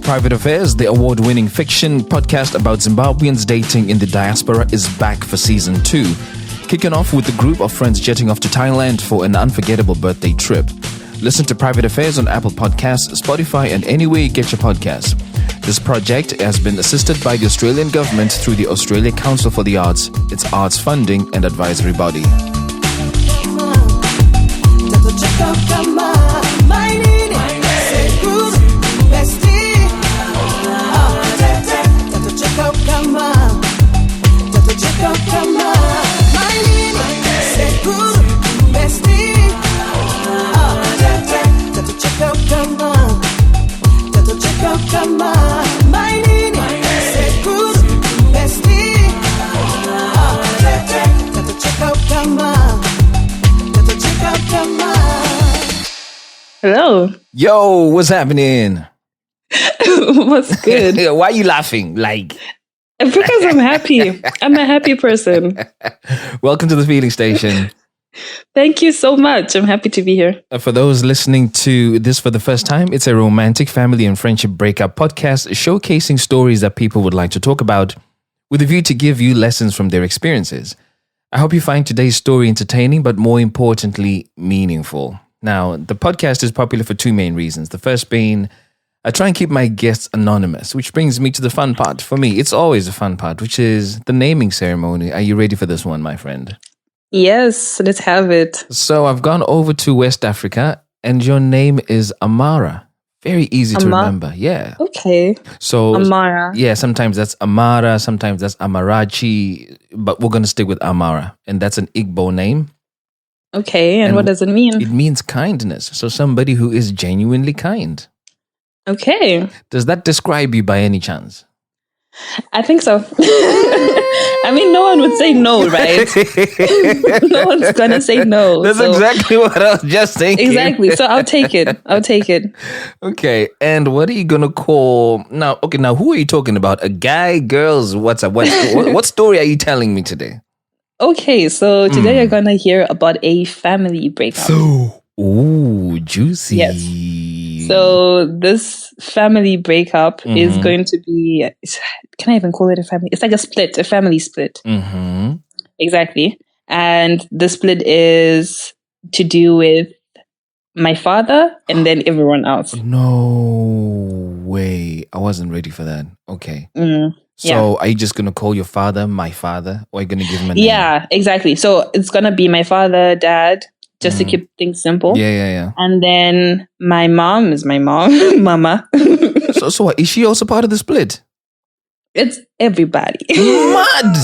Private Affairs, the award-winning fiction podcast about Zimbabweans dating in the diaspora, is back for season 2. Kicking off with a group of friends jetting off to Thailand for an unforgettable birthday trip. Listen to Private Affairs on Apple Podcasts, Spotify, and anywhere you get your podcasts. This project has been assisted by the Australian government through the Australia Council for the Arts, its arts funding and advisory body. Hello. Yo, what's happening? What's good? Why are you laughing? Like, because I'm happy. I'm a happy person. welcome to the Feeling Station. Thank you so much. I'm happy to be here. For those listening to this for the first time, it's a romantic family and friendship breakup podcast showcasing stories that people would like to talk about with a view to give you lessons from their experiences. I hope you find today's story entertaining, but more importantly, meaningful. Now, the podcast is popular for two main reasons. The first being, I try and keep my guests anonymous, which brings me to the fun part. For me, it's always a fun part, which is the naming ceremony. Are you ready for this one, my friend? Yes, let's have it. So I've gone over to West Africa, and your name is Amara. Very easy to remember. Yeah. Okay. So Amara. Yeah, sometimes that's Amara, sometimes that's Amarachi, but we're going to stick with Amara, and that's an Igbo name. Okay, and what does it mean? It means kindness. So somebody who is genuinely kind. Okay. Does that describe you by any chance? I think so. I mean, no one would say no, right? No one's going to say no. That's exactly what I was just thinking. Exactly. So I'll take it. Okay. And what are you going to call... Now, who are you talking about? A guy, girls? What's up? What story are you telling me today? Okay, so today you're going to hear about a family breakup. Ooh, juicy. Yes. So this family breakup is going to be, can I even call it a family? It's like a family split. Mm-hmm. Exactly. And the split is to do with my father and then everyone else. No way. I wasn't ready for that. Okay. So are you just going to call your father my father, or are you going to give him a name? Yeah, exactly. So it's going to be my father, dad, just to keep things simple. Yeah. And then my mom is my mom, mama. So what, is she also part of the split? It's everybody. Mad!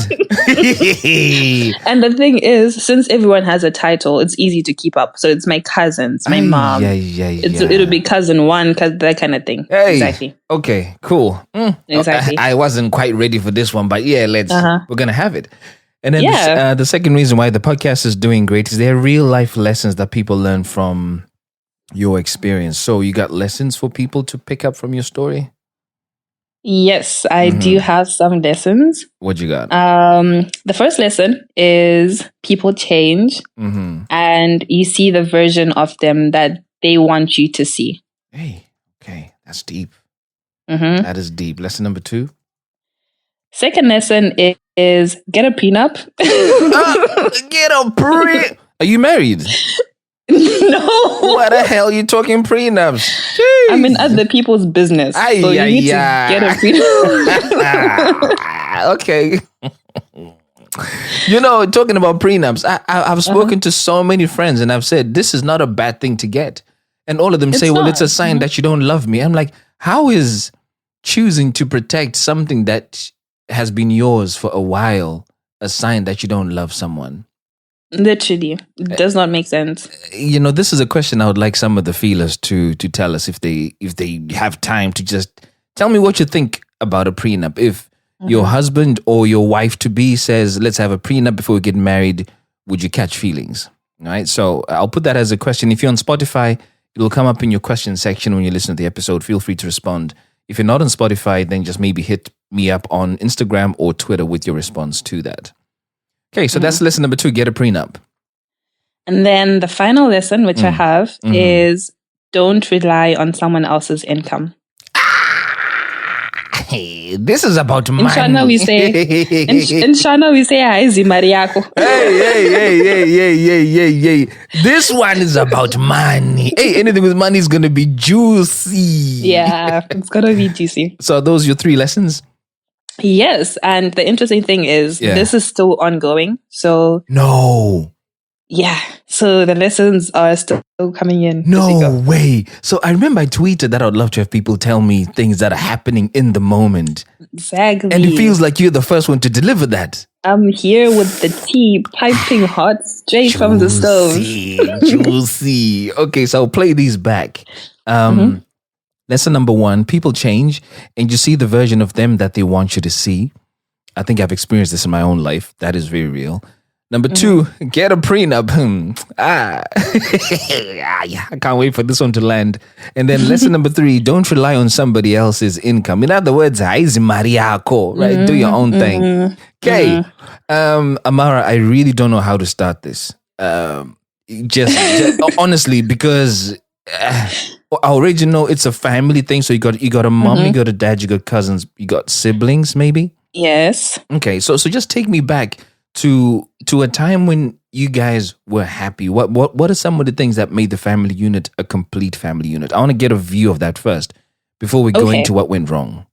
And the thing is, since everyone has a title, it's easy to keep up. So it's my cousins, my mom. Yeah. It'll be cousin one, that kind of thing. Hey. Exactly. Okay, cool. Exactly. I wasn't quite ready for this one, but yeah, we're going to have it. And then Yeah. the second reason why the podcast is doing great is there are real life lessons that people learn from your experience. So you got lessons for people to pick up from your story? Yes, I do have some lessons. What you got? The first lesson is people change and you see the version of them that they want you to see. Hey, okay, that's deep. That is deep. Lesson number 2? Second lesson is get a prenup. Get a pre... Are you married? No. What the hell are you talking prenups? Jeez. I'm in other people's business. So you need to get a prenup. Okay. Talking about prenups, I've spoken to so many friends and I've said, this is not a bad thing to get. And all of them say, well, it's a sign that you don't love me. I'm like, how is choosing to protect something that has been yours for a while a sign that you don't love someone? Literally. It does not make sense. This is a question I would like some of the feelers to tell us if they have time to just tell me what you think about a prenup. If your husband or your wife-to-be says, let's have a prenup before we get married, would you catch feelings? All right, so I'll put that as a question. If you're on Spotify, it'll come up in your question section when you listen to the episode. Feel free to respond. If you're not on Spotify, then just maybe hit me up on Instagram or Twitter with your response to that. Okay, so that's lesson number 2, get a prenup. And then the final lesson, which I have, is don't rely on someone else's income. Hey, this is about money. In Shana we say, in Shana we say, haizi mariako. Hey. This one is about money. Hey, anything with money is going to be juicy. Yeah, it's going to be juicy. So are those your 3 lessons? Yes. And the interesting thing is, this is still ongoing. So, no. Yeah. So the lessons are still coming in. No way. So I remember I tweeted that I would love to have people tell me things that are happening in the moment. Exactly. And it feels like you're the first one to deliver that. I'm here with the tea piping hot straight from the stove. Juicy. Okay, so I'll play these back. Lesson number 1, people change and you see the version of them that they want you to see. I think I've experienced this in my own life. That is very real. Number 2, get a prenup. I can't wait for this one to land. And then lesson number 3, don't rely on somebody else's income. In other words, haizi mariako, right? Do your own thing. Okay. Amara, I really don't know how to start this. Just honestly, because I already know it's a family thing. So you got a mom, you got a dad, you got cousins, you got siblings, maybe? Yes. Okay, so just take me back to a time when you guys were happy. What are some of the things that made the family unit a complete family unit? I want to get a view of that first before we go into what went wrong.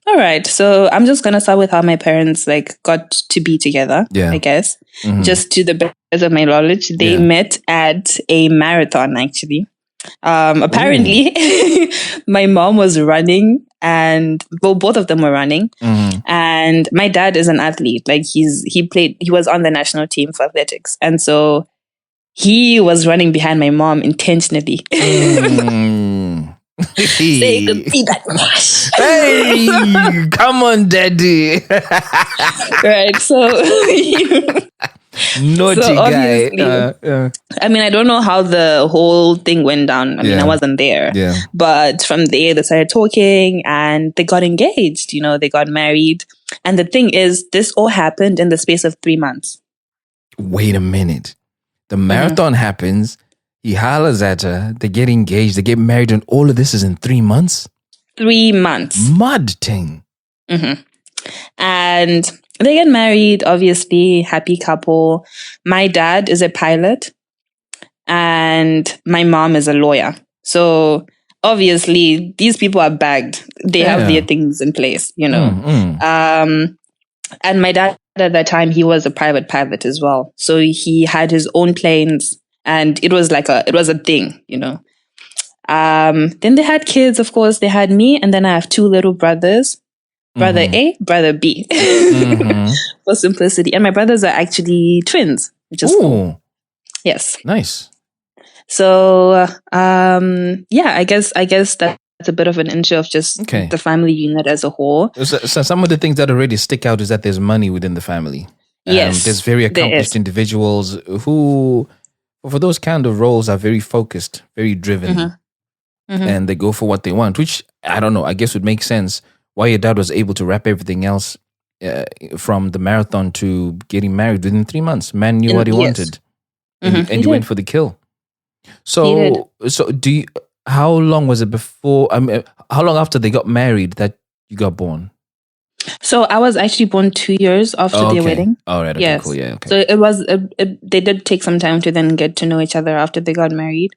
All right. So I'm just going to start with how my parents got to be together, I guess. Just to the best of my knowledge, they met at a marathon, actually. Apparently, my mom was running and both of them were running. And my dad is an athlete. He was on the national team for athletics. And so he was running behind my mom intentionally. Say you could see that rush. Hey, come on, daddy. Right. So naughty guy. I mean, I don't know how the whole thing went down. I mean, I wasn't there. Yeah. But from there, they started talking and they got engaged. They got married. And the thing is, this all happened in the space of 3 months. Wait a minute. The marathon happens. He hollers at her. They get engaged. They get married. And all of this is in 3 months? 3 months. Mud thing. And they get married, obviously, happy couple. My dad is a pilot and my mom is a lawyer. So obviously, these people are bagged. They have their things in place, And my dad at that time, he was a private pilot as well. So he had his own planes and it was a thing, Then they had kids, of course. They had me and then I have 2 little brothers. Brother A, brother B, for simplicity. And my brothers are actually twins, which is cool. Yes. Nice. So, I guess that's a bit of an intro of just the family unit as a whole. So some of the things that already stick out is that there's money within the family. Yes. There's very accomplished individuals who, for those kind of roles, are very focused, very driven. And they go for what they want, which, I don't know, I guess would make sense. Why your dad was able to wrap everything else from the marathon to getting married within 3 months. Man knew what he wanted, and he went for the kill. So how long was it before? How long after they got married that you got born? So I was actually born 2 years after their wedding. All right. Okay, yes. Cool. Yeah. Okay. So it was. They did take some time to then get to know each other after they got married.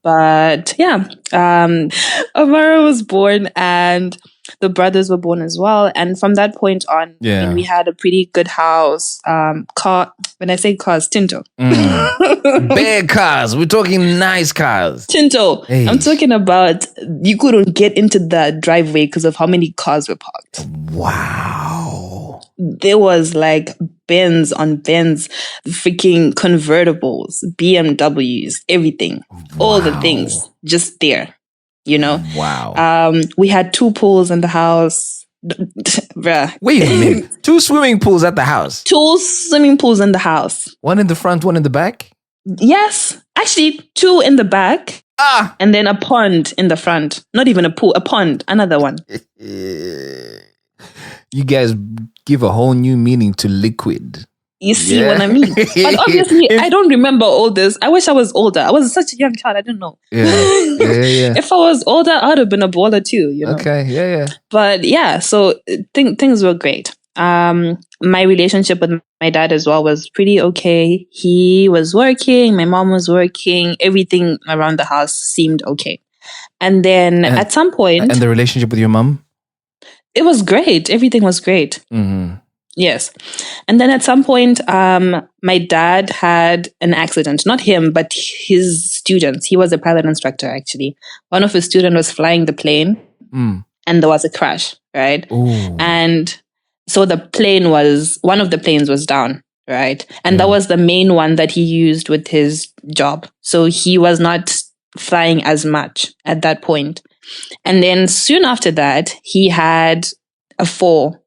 But yeah, Amara was born and the brothers were born as well. And from that point on, we had a pretty good house. Car. When I say cars, Tinto. Big cars. We're talking nice cars. Tinto. Hey. I'm talking about you couldn't get into the driveway because of how many cars were parked. Wow. There was Benz on Benz, freaking convertibles, BMWs, everything. Wow. All the things just there. Wow. We had 2 pools in the house. Bruh. Wait a minute. 2 swimming pools at the house? 2 swimming pools in the house. One in the front, one in the back? Yes. Actually, 2 in the back. And then a pond in the front. Not even a pool, a pond. Another one. You guys give a whole new meaning to liquid. You see Yeah. what I mean? But obviously, I don't remember all this. I wish I was older. I was such a young child. I didn't know. Yeah. Yeah. If I was older, I would have been a baller too, you know? Okay. Yeah. But yeah, so things were great. My relationship with my dad as well was pretty okay. He was working, my mom was working, everything around the house seemed okay. And then And- at some point, And the relationship with your mom? it was great. Everything was great. Mm-hmm. Yes. And then at some point, my dad had an accident. Not him, but his students. He was a pilot instructor, actually. One of his students was flying the plane Mm. and there was a crash, right? Ooh. And so one of the planes was down, right? And that Yeah. was the main one that he used with his job. So he was not flying as much at that point. And then soon after that, he had a fall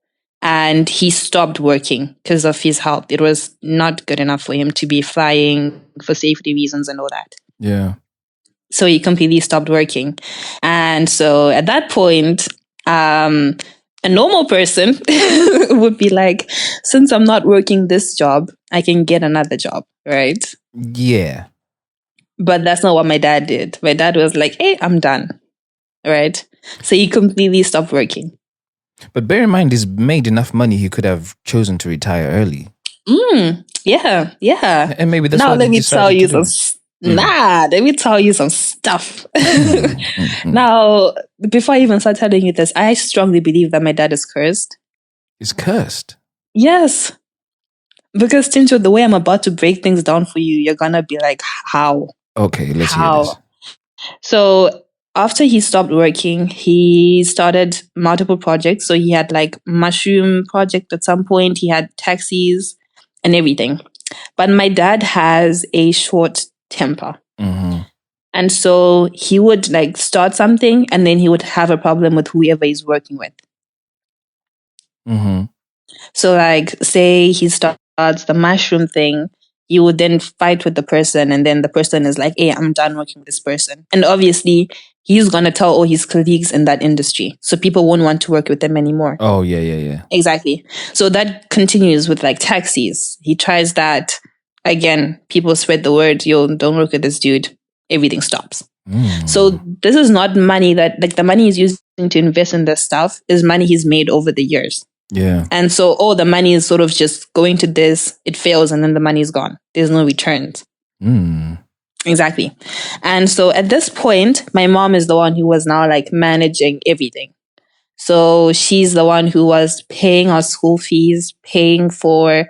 and he stopped working because of his health. It was not good enough for him to be flying for safety reasons and all that. Yeah. So he completely stopped working. And so at that point, a normal person would be like, since I'm not working this job, I can get another job, right? Yeah. But that's not what my dad did. My dad was like, hey, I'm done, right? So he completely stopped working. But bear in mind, he's made enough money. He could have chosen to retire early. Yeah. And maybe that's Now what let he me tell decided you to do. some. Let me tell you some stuff. Mm-hmm. Now, before I even start telling you this, I strongly believe that my dad is cursed. He's cursed. Yes. Because Tincho, the way I'm about to break things down for you, you're gonna be like, how? Okay, let's hear How? this. So after he stopped working, he started multiple projects. So he had like mushroom project at some point, he had taxis and everything. But my dad has a short temper. Mm-hmm. And so he would like start something and then he would have a problem with whoever he's working with. Mm-hmm. So like say he starts the mushroom thing, you would then fight with the person and then the person is like, hey, I'm done working with this person. And obviously he's going to tell all his colleagues in that industry. So people won't want to work with them anymore. Oh, yeah. Exactly. So that continues with like taxis. He tries that. Again, people spread the word, yo, don't work with this dude. Everything stops. Mm. So this is not money that like the money he's using to invest in this stuff is money he's made over the years. Yeah. And so all the money is sort of just going to this, it fails, and then the money is gone. There's no returns. Mm. Exactly. And so at this point, my mom is the one who was now like managing everything. So she's the one who was paying our school fees, paying for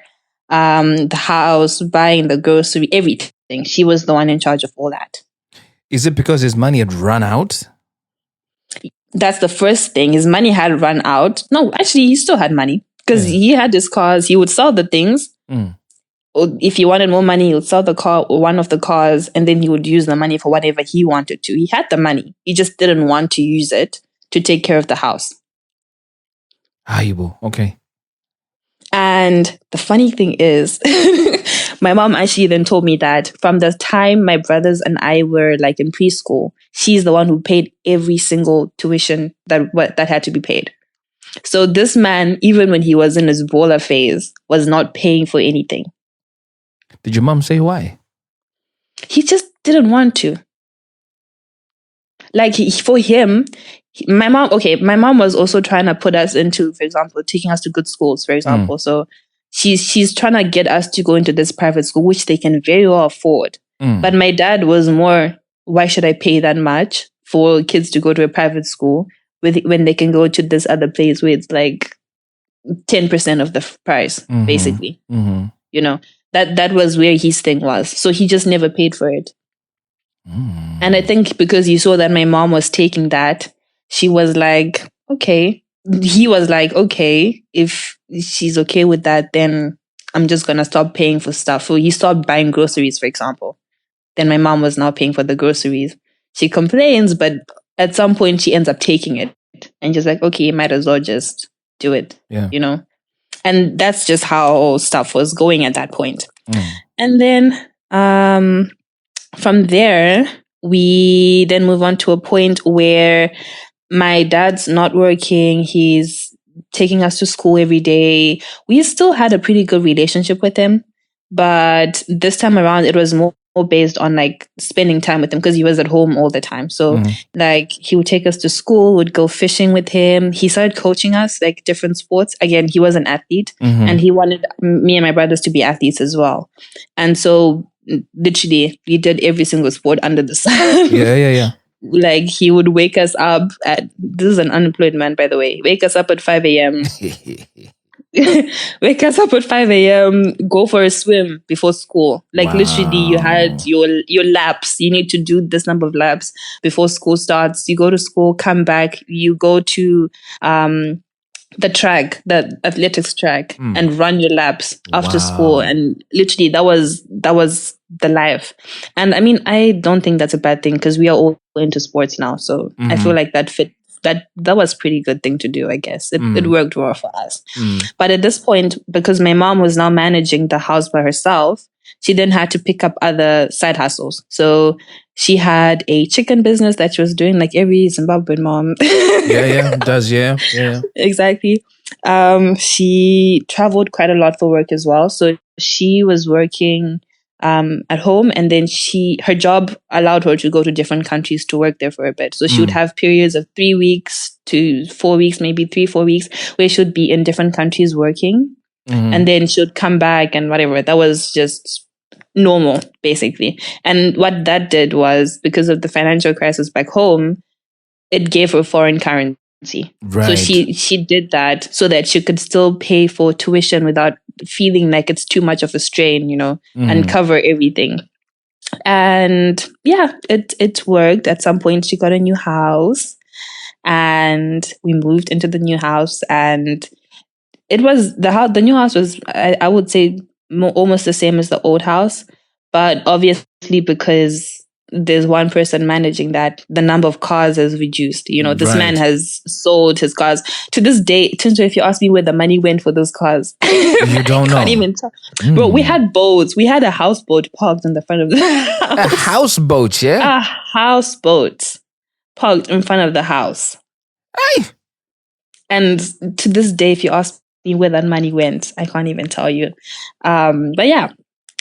the house, buying the grocery, everything. She was the one in charge of all that. Is it because his money had run out? That's the first thing. His money had run out. No, actually, he still had money because he had his cars. He would sell the things. Mm. Or if he wanted more money, he would sell the car or one of the cars, and then he would use the money for whatever he wanted to. He had the money. He just didn't want to use it to take care of the house. Aibo. Okay. And the funny thing is, my mom actually then told me that from the time my brothers and I were like in preschool, she's the one who paid every single tuition that had to be paid. So this man, even when he was in his baller phase, was not paying for anything. Did your mom say why? He just didn't want to. Like for him, my mom was also trying to put us into, for example, taking us to good schools, for example. So she's trying to get us to go into this private school, which they can very well afford. But my dad was more, why should I pay that much for kids to go to a private school when they can go to this other place where it's like 10% of the price, basically. Mm-hmm. You know, that was where his thing was. So he just never paid for it. Mm. And I think because he saw that my mom was taking that, she was like, okay. He was like, okay, if she's okay with that, then I'm just going to stop paying for stuff. So he stopped buying groceries, for example. Then my mom was now paying for the groceries. She complains, but at some point she ends up taking it and just like, okay, you might as well just do it, you know? And that's just how stuff was going at that point. And then from there, we then move on to a point where my dad's not working. He's taking us to school every day. We still had a pretty good relationship with him, but this time around it was more based on like spending time with him because he was at home all the time. So like he would take us to school, would go fishing with him. He started coaching us like different sports. Again, he was an athlete and he wanted me and my brothers to be athletes as well. And so literally we did every single sport under the sun. Yeah. Like he would wake us up at, this is an unemployed man, by the way, wake us up at 5 a.m. Wake us up at 5 a.m., go for a swim before school. Like literally you had your laps. You need to do this number of laps before school starts. You go to school, come back, you go to the track, the athletics track, and run your laps after school. And literally that was the life. And I mean, I don't think that's a bad thing because we are all into sports now. So I feel like that fit. That was a pretty good thing to do, I guess. It worked well for us. But at this point, because my mom was now managing the house by herself, she then had to pick up other side hustles. So she had a chicken business that she was doing like every Zimbabwean mom. Yeah. Exactly. She traveled quite a lot for work as well. So she was working at home, and then her job allowed her to go to different countries to work there for a bit. So she would have periods of 3 weeks to 4 weeks, maybe 3-4 weeks, where she would be in different countries working, and then she would come back and whatever. That was just normal, basically. And what that did was, because of the financial crisis back home, it gave her foreign currency. Right. So she did that so that she could still pay for tuition without feeling like it's too much of a strain, and cover everything. And yeah, it worked. At some point she got a new house and we moved into the new house, and it was the new house was, I would say, almost the same as the old house, but obviously because there's one person managing that, the number of cars has reduced. This man has sold his cars. To this day, Tinto, if you ask me where the money went for those cars, you don't know. I can't even tell. Bro, we had boats. We had a houseboat parked in the front of the house. A houseboat, yeah? A houseboat parked in front of the house. Aye. And to this day, if you ask me where that money went, I can't even tell you. But yeah.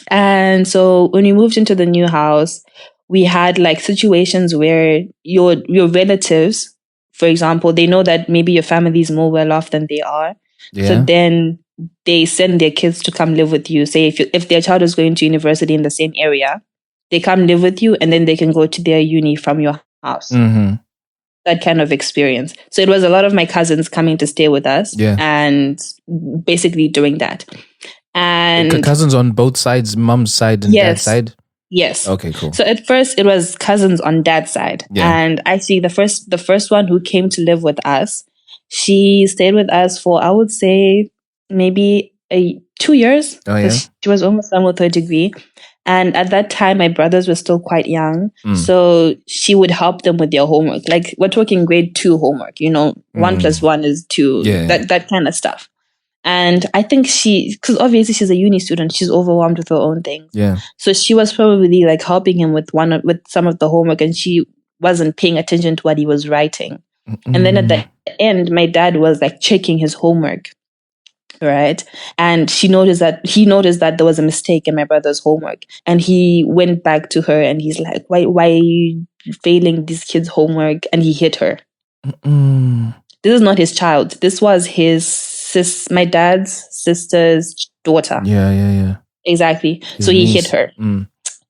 And so when we moved into the new house, we had like situations where your relatives, for example, they know that maybe your family is more well off than they are. Yeah. So then they send their kids to come live with you. Say if their child is going to university in the same area, they come live with you and then they can go to their uni from your house. That kind of experience. So it was a lot of my cousins coming to stay with us and basically doing that. And cousins on both sides, mom's side and dad's side? Yes. Okay, cool. So at first it was cousins on dad's side. Yeah. And actually the first one who came to live with us, she stayed with us for, I would say, maybe 2 years. Oh, yeah? She was almost done with her degree. And at that time, my brothers were still quite young. So she would help them with their homework. Like, we're talking grade 2 homework, 1 + 1 is 2, that kind of stuff. And I think because obviously she's a uni student, she's overwhelmed with her own things. Yeah. So she was probably like helping him with some of the homework, and she wasn't paying attention to what he was writing. And then at the end, my dad was like checking his homework. Right. And he noticed that there was a mistake in my brother's homework. And he went back to her and he's like, why are you failing these kids' homework? And he hit her. This is not his child. This was my dad's sister's daughter. Yeah. Exactly. So he hit her.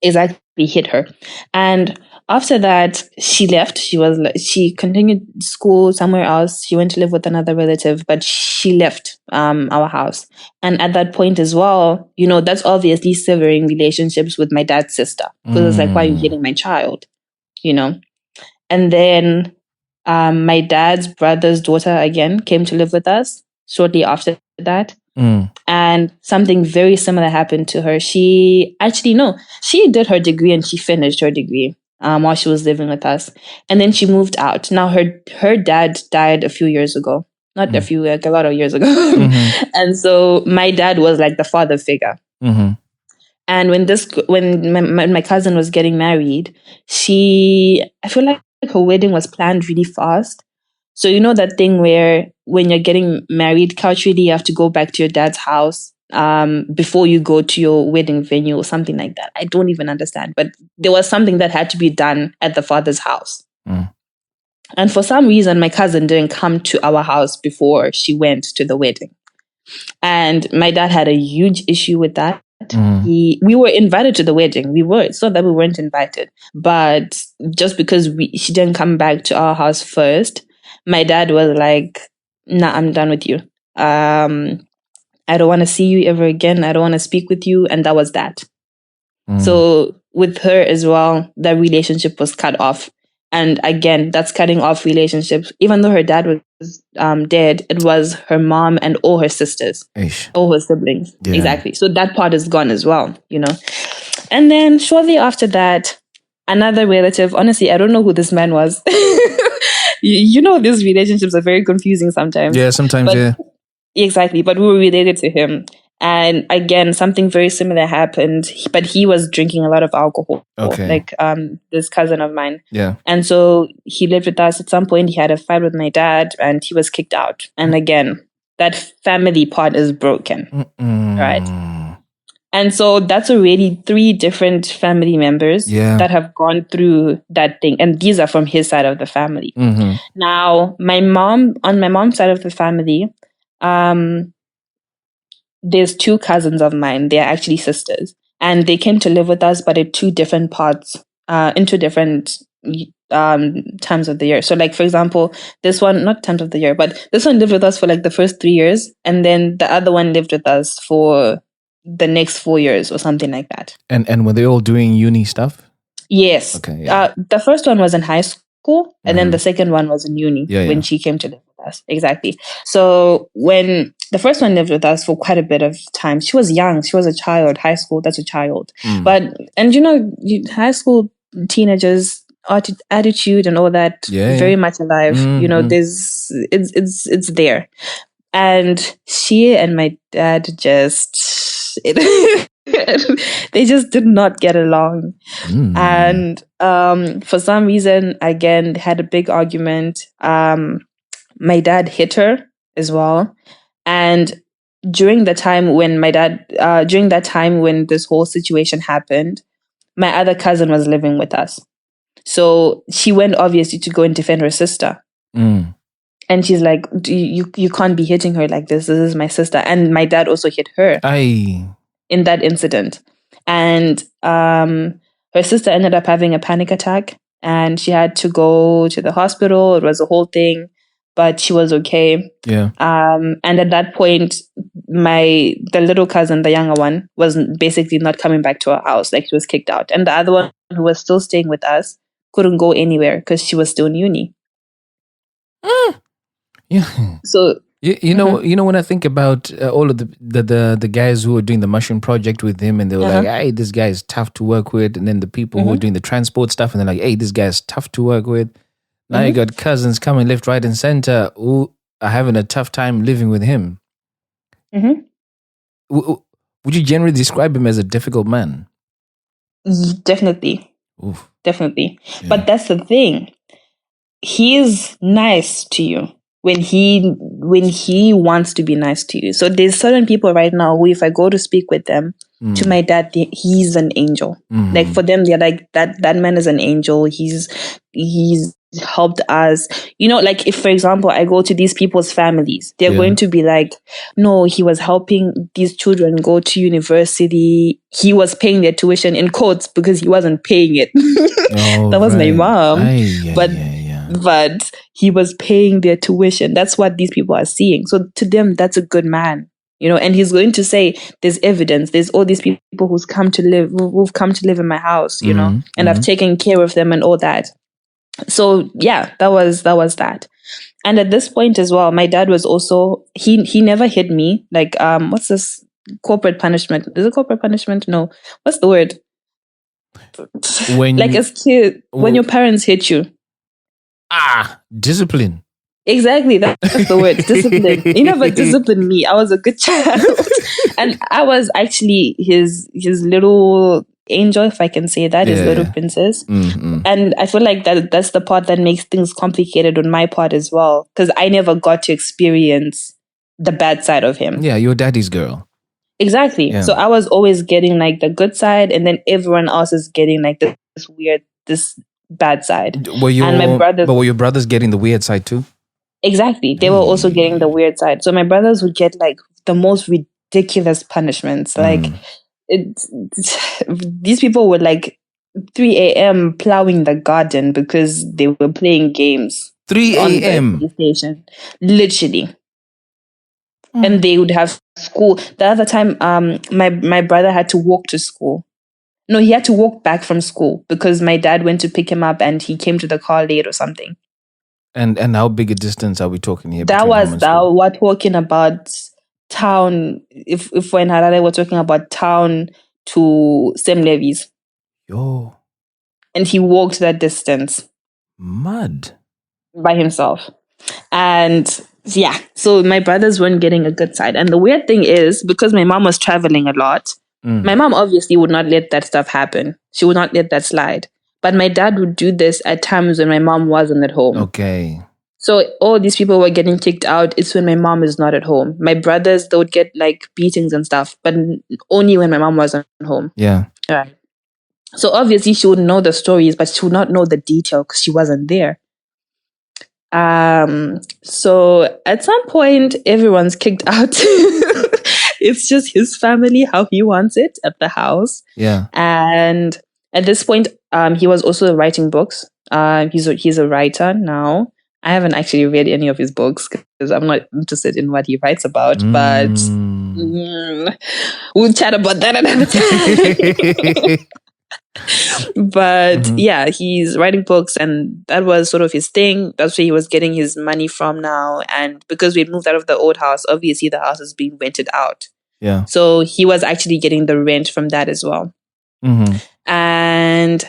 Exactly. He hit her. And after that, she left. She continued school somewhere else. She went to live with another relative, but she left our house. And at that point as well, that's obviously severing relationships with my dad's sister. Because it's like, why are you hitting my child? And then my dad's brother's daughter again came to live with us shortly after that. And something very similar happened to her. She did her degree and she finished her degree while she was living with us. And then she moved out. Now her dad died a few years ago. Not a few, like a lot of years ago. And so my dad was like the father figure. And when my cousin was getting married, I feel like her wedding was planned really fast. So you know that thing where when you're getting married, culturally you have to go back to your dad's house before you go to your wedding venue or something like that. I don't even understand, but there was something that had to be done at the father's house. And for some reason, my cousin didn't come to our house before she went to the wedding. And my dad had a huge issue with that. We were invited to the wedding. We were. It's not that we weren't invited, but just because she didn't come back to our house first, my dad was like, "Nah, I'm done with you. I don't want to see you ever again. I don't want to speak with you." And that was that. So with her as well, the relationship was cut off. And again, that's cutting off relationships. Even though her dad was dead, it was her mom and all her sisters, all her siblings. Yeah. Exactly. So that part is gone as well, you know. And then shortly after that, another relative, honestly, I don't know who this man was. You know, these relationships are very confusing sometimes. Yeah, sometimes, yeah. Exactly. But we were related to him. And again, something very similar happened, but he was drinking a lot of alcohol. Okay. Like this cousin of mine. Yeah. And so he lived with us. At some point, he had a fight with my dad and he was kicked out. And again, that family part is broken. Right. And so that's already 3 different family members that have gone through that thing. And these are from his side of the family. Now, on my mom's side of the family, there's 2 cousins of mine. They're actually sisters. And they came to live with us, but at 2 different parts, in 2 different times of the year. So like, for example, this one, not times of the year, but this one lived with us for like the first 3 years. And then the other one lived with us for the next 4 years or something like that. And were they all doing uni stuff? Yes. Okay. Yeah. The first one was in high school. And then the second one was in uni when she came to live with us. Exactly. So when the first one lived with us for quite a bit of time, she was young. She was a child. High school, that's a child. And you know, high school teenagers, attitude and all that, very much alive. You know, it's there. And she and my dad just... they just did not get along. And for some reason, again, they had a big argument. My dad hit her as well. And during that time when this whole situation happened, my other cousin was living with us. So she went obviously to go and defend her sister. And she's like, you can't be hitting her like this. This is my sister. And my dad also hit her. In that incident. And her sister ended up having a panic attack and she had to go to the hospital. It was a whole thing, but she was okay. Yeah. And at that point, the little cousin, the younger one, was basically not coming back to our house. Like, she was kicked out. And the other one, who was still staying with us, couldn't go anywhere because she was still in uni. Yeah. So... You know, when I think about all of the guys who were doing the mushroom project with him, and they were like, "Hey, this guy is tough to work with," and then the people who were doing the transport stuff, and they're like, "Hey, this guy is tough to work with." Now you got cousins coming left, right, and center who are having a tough time living with him. Would you generally describe him as a difficult man? Definitely. Oof. Definitely. Yeah. But that's the thing. He's nice to you when he wants to be nice to you. So there's certain people right now who, if I go to speak with them, to my dad, he's an angel. Like, for them, they're like, that man is an angel. He's helped us. You know, like, if, for example, I go to these people's families, they're going to be like, no, he was helping these children go to university. He was paying their tuition, in quotes, because he wasn't paying it. That was my mom. But he was paying their tuition. That's what these people are seeing. So to them, that's a good man, you know. And he's going to say, "There's evidence. There's all these people who've come to live in my house, you know, and I've taken care of them and all that." So yeah, that was that. And at this point as well, my dad was also he never hit me. Like, what's this corporate punishment? Is it corporate punishment? No, what's the word? When like as kid, when your parents hit you. Discipline. Exactly, that's the word. Discipline. He never disciplined me. I was a good child. And I was actually his little angel, if I can say that, his Yeah, little yeah. princess. Mm-hmm. And I feel like that's the part that makes things complicated on my part as well, because I never got to experience the bad side of him. Yeah, you're daddy's girl. Exactly. Yeah. So I was always getting like the good side, and then everyone else is getting like this bad side. Were And my brothers, but were your brothers getting the weird side too? exactly, they were also getting the weird side. So my brothers would get like the most ridiculous punishments. Like these people were like 3 a.m. plowing the garden because they were playing games 3 on the a.m. PlayStation, literally. And they would have school. The other time, my brother had to walk to school. No, he had to walk back from school because my dad went to pick him up and he came to the car late or something. And how big a distance are we talking here? That between was home and that. school? We're talking about town. If we're in Harare, we're talking about town to Sem Levis, Yo, and he walked that distance mad. by himself. And yeah, so my brothers weren't getting a good side. And the weird thing is, because my mom was traveling a lot, my mom obviously would not let that stuff happen. She would not let that slide. But my dad would do this at times when my mom wasn't at home. Okay. So all these people were getting kicked out. It's when my mom is not at home. My brothers, they would get like beatings and stuff, but only when my mom wasn't home. Yeah. Right. So obviously she would know the stories, but she would not know the detail because she wasn't there. So at some point, everyone's kicked out. It's just his family, how he wants it at the house. Yeah. And at this point, he was also writing books. He's a writer now. I haven't actually read any of his books because I'm not interested in what he writes about. But we'll chat about that another time. But yeah, he's writing books, and that was sort of his thing. That's where he was getting his money from now. And because we moved out of the old house, obviously the house is being rented out. Yeah. So he was actually getting the rent from that as well. And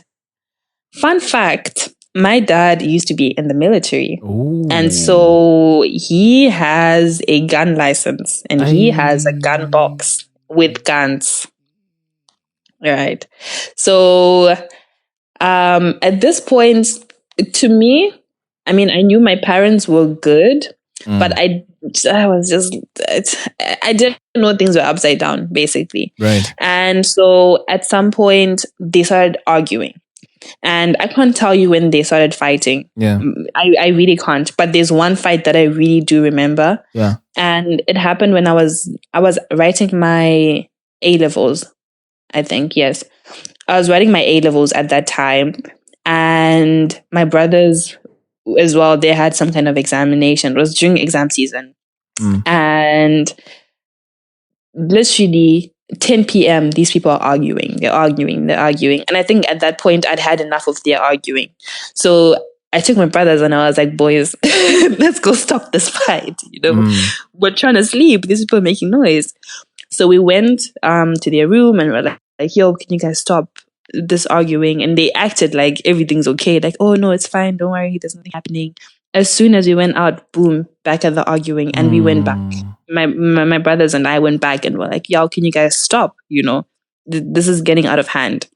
fun fact, my dad used to be in the military. Ooh. And so he has a gun license and he has a gun box with guns. Right. So at this point, to me, I mean, I knew my parents were good, but I was just, I didn't know things were upside down, basically. Right. And so at some point, they started arguing. And I can't tell you when they started fighting. Yeah. I really can't. But there's one fight that I really do remember. Yeah. And it happened when I was writing my A-levels, I think, yes. I was writing my A-levels at that time. And my brothers as well, they had some kind of examination. It was during exam season. And literally 10 p.m., these people are arguing. They're arguing. And I think at that point, I'd had enough of their arguing. So I took my brothers and I was like, boys, let's go stop this fight. You know, we're trying to sleep. These people are making noise. So we went to their room and we're like, yo, can you guys stop this arguing? And they acted like everything's okay. Like, oh, no, it's fine. Don't worry. There's nothing happening. As soon as we went out, boom, back at the arguing. And we went back. My brothers and I went back and were like, y'all, can you guys stop? You know, this is getting out of hand.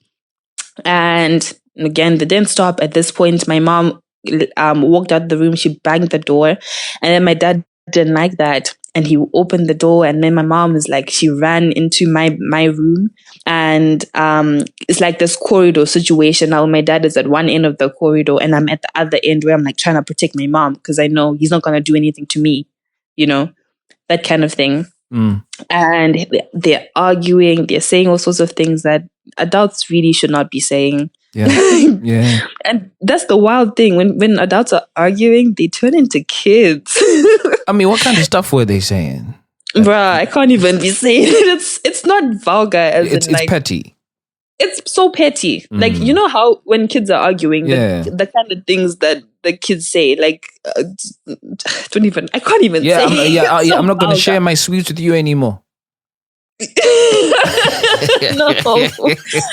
And again, they didn't stop. At this point, my mom walked out the room. She banged the door. And then my dad didn't like that. And he opened the door. And then my mom was like, she ran into my room. And it's like this corridor situation. Now my dad is at one end of the corridor and I'm at the other end where I'm like trying to protect my mom because I know he's not going to do anything to me, you know, that kind of thing. And they're arguing, they're saying all sorts of things that adults really should not be saying. Yeah. Yeah. And that's the wild thing. When adults are arguing, they turn into kids. I mean, what kind of stuff were they saying? Bruh, I can't even be saying it. It's not vulgar as It's in like petty. It's so petty. Like, you know how when kids are arguing, the kind of things that the kids say, like, I can't even say. I'm not going to share my sweets with you anymore. No,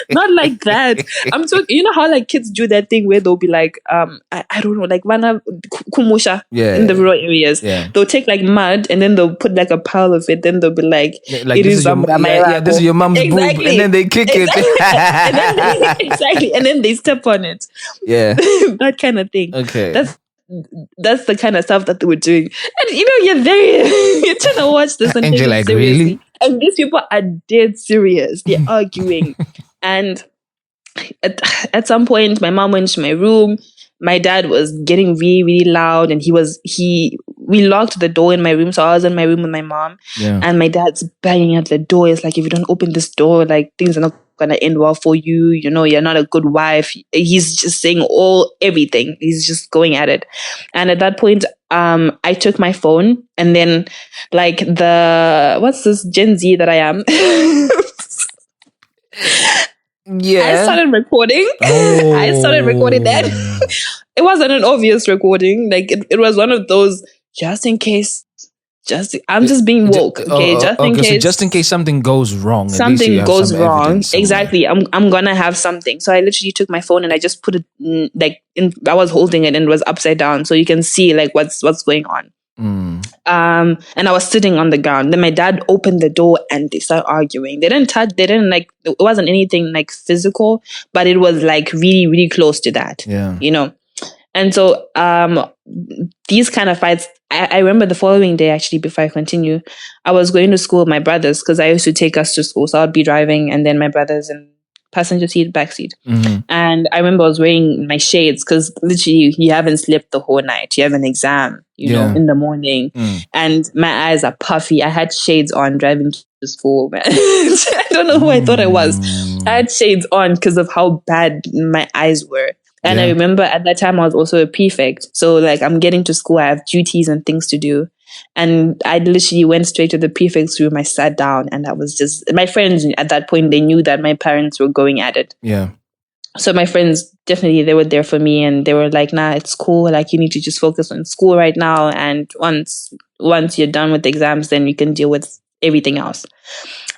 not like that. I'm talking. You know how like kids do that thing where they'll be like, I don't know, like vana kumusha in the Yeah. rural areas. Yeah. They'll take like mud and then they'll put like a pile of it. Then they'll be like, Like it this is is your this is your mom's boob, and then they kick exactly. And then it. exactly, and then they step on it. Yeah. That kind of thing. Okay. That's the kind of stuff that they were doing. And you know, you're very you're trying to watch this and And take you're it like, seriously. really? And these people are dead serious. They're arguing. And at some point, my mom went to my room. My dad was getting really, really loud, and we locked the door in my room. So I was in my room with my mom, Yeah. and my dad's banging at the door. It's like, if you don't open this door, like things are not gonna end well for you. You know, you're not a good wife. He's just saying everything. He's just going at it. And at that point, I took my phone, and then like what's this Gen Z that I am? Yeah. I started recording. I started recording that. It wasn't an obvious recording. Like it was one of those just in case. I'm just being woke. Okay, just in case. So just in case something goes wrong. At least you Something have goes some wrong. evidence somewhere. Exactly. I'm gonna have something. So I literally took my phone and I just put it I was holding it and it was upside down, so you can see like what's going on. And I was sitting on the ground. Then my dad opened the door and they started arguing. They didn't like, it wasn't anything like physical, but it was like really, really close to that. Yeah. You know? And so these kind of fights, I remember the following day, actually, before I continue, I was going to school with my brothers because I used to take us to school. So I'd be driving and then my brothers in passenger seat, back seat. And I remember I was wearing my shades because literally you haven't slept the whole night. You have an exam, you know, in the morning. And my eyes are puffy. I had shades on driving to school, man. I don't know who I thought I was. I had shades on because of how bad my eyes were. And I remember at that time I was also a prefect. So like I'm getting to school, I have duties and things to do. And I literally went straight to the prefect's room. I sat down and I was just, my friends at that point, they knew that my parents were going at it. Yeah. So my friends, definitely, they were there for me and they were like, nah, it's cool. Like you need to just focus on school right now. And once you're done with the exams, then you can deal with everything else.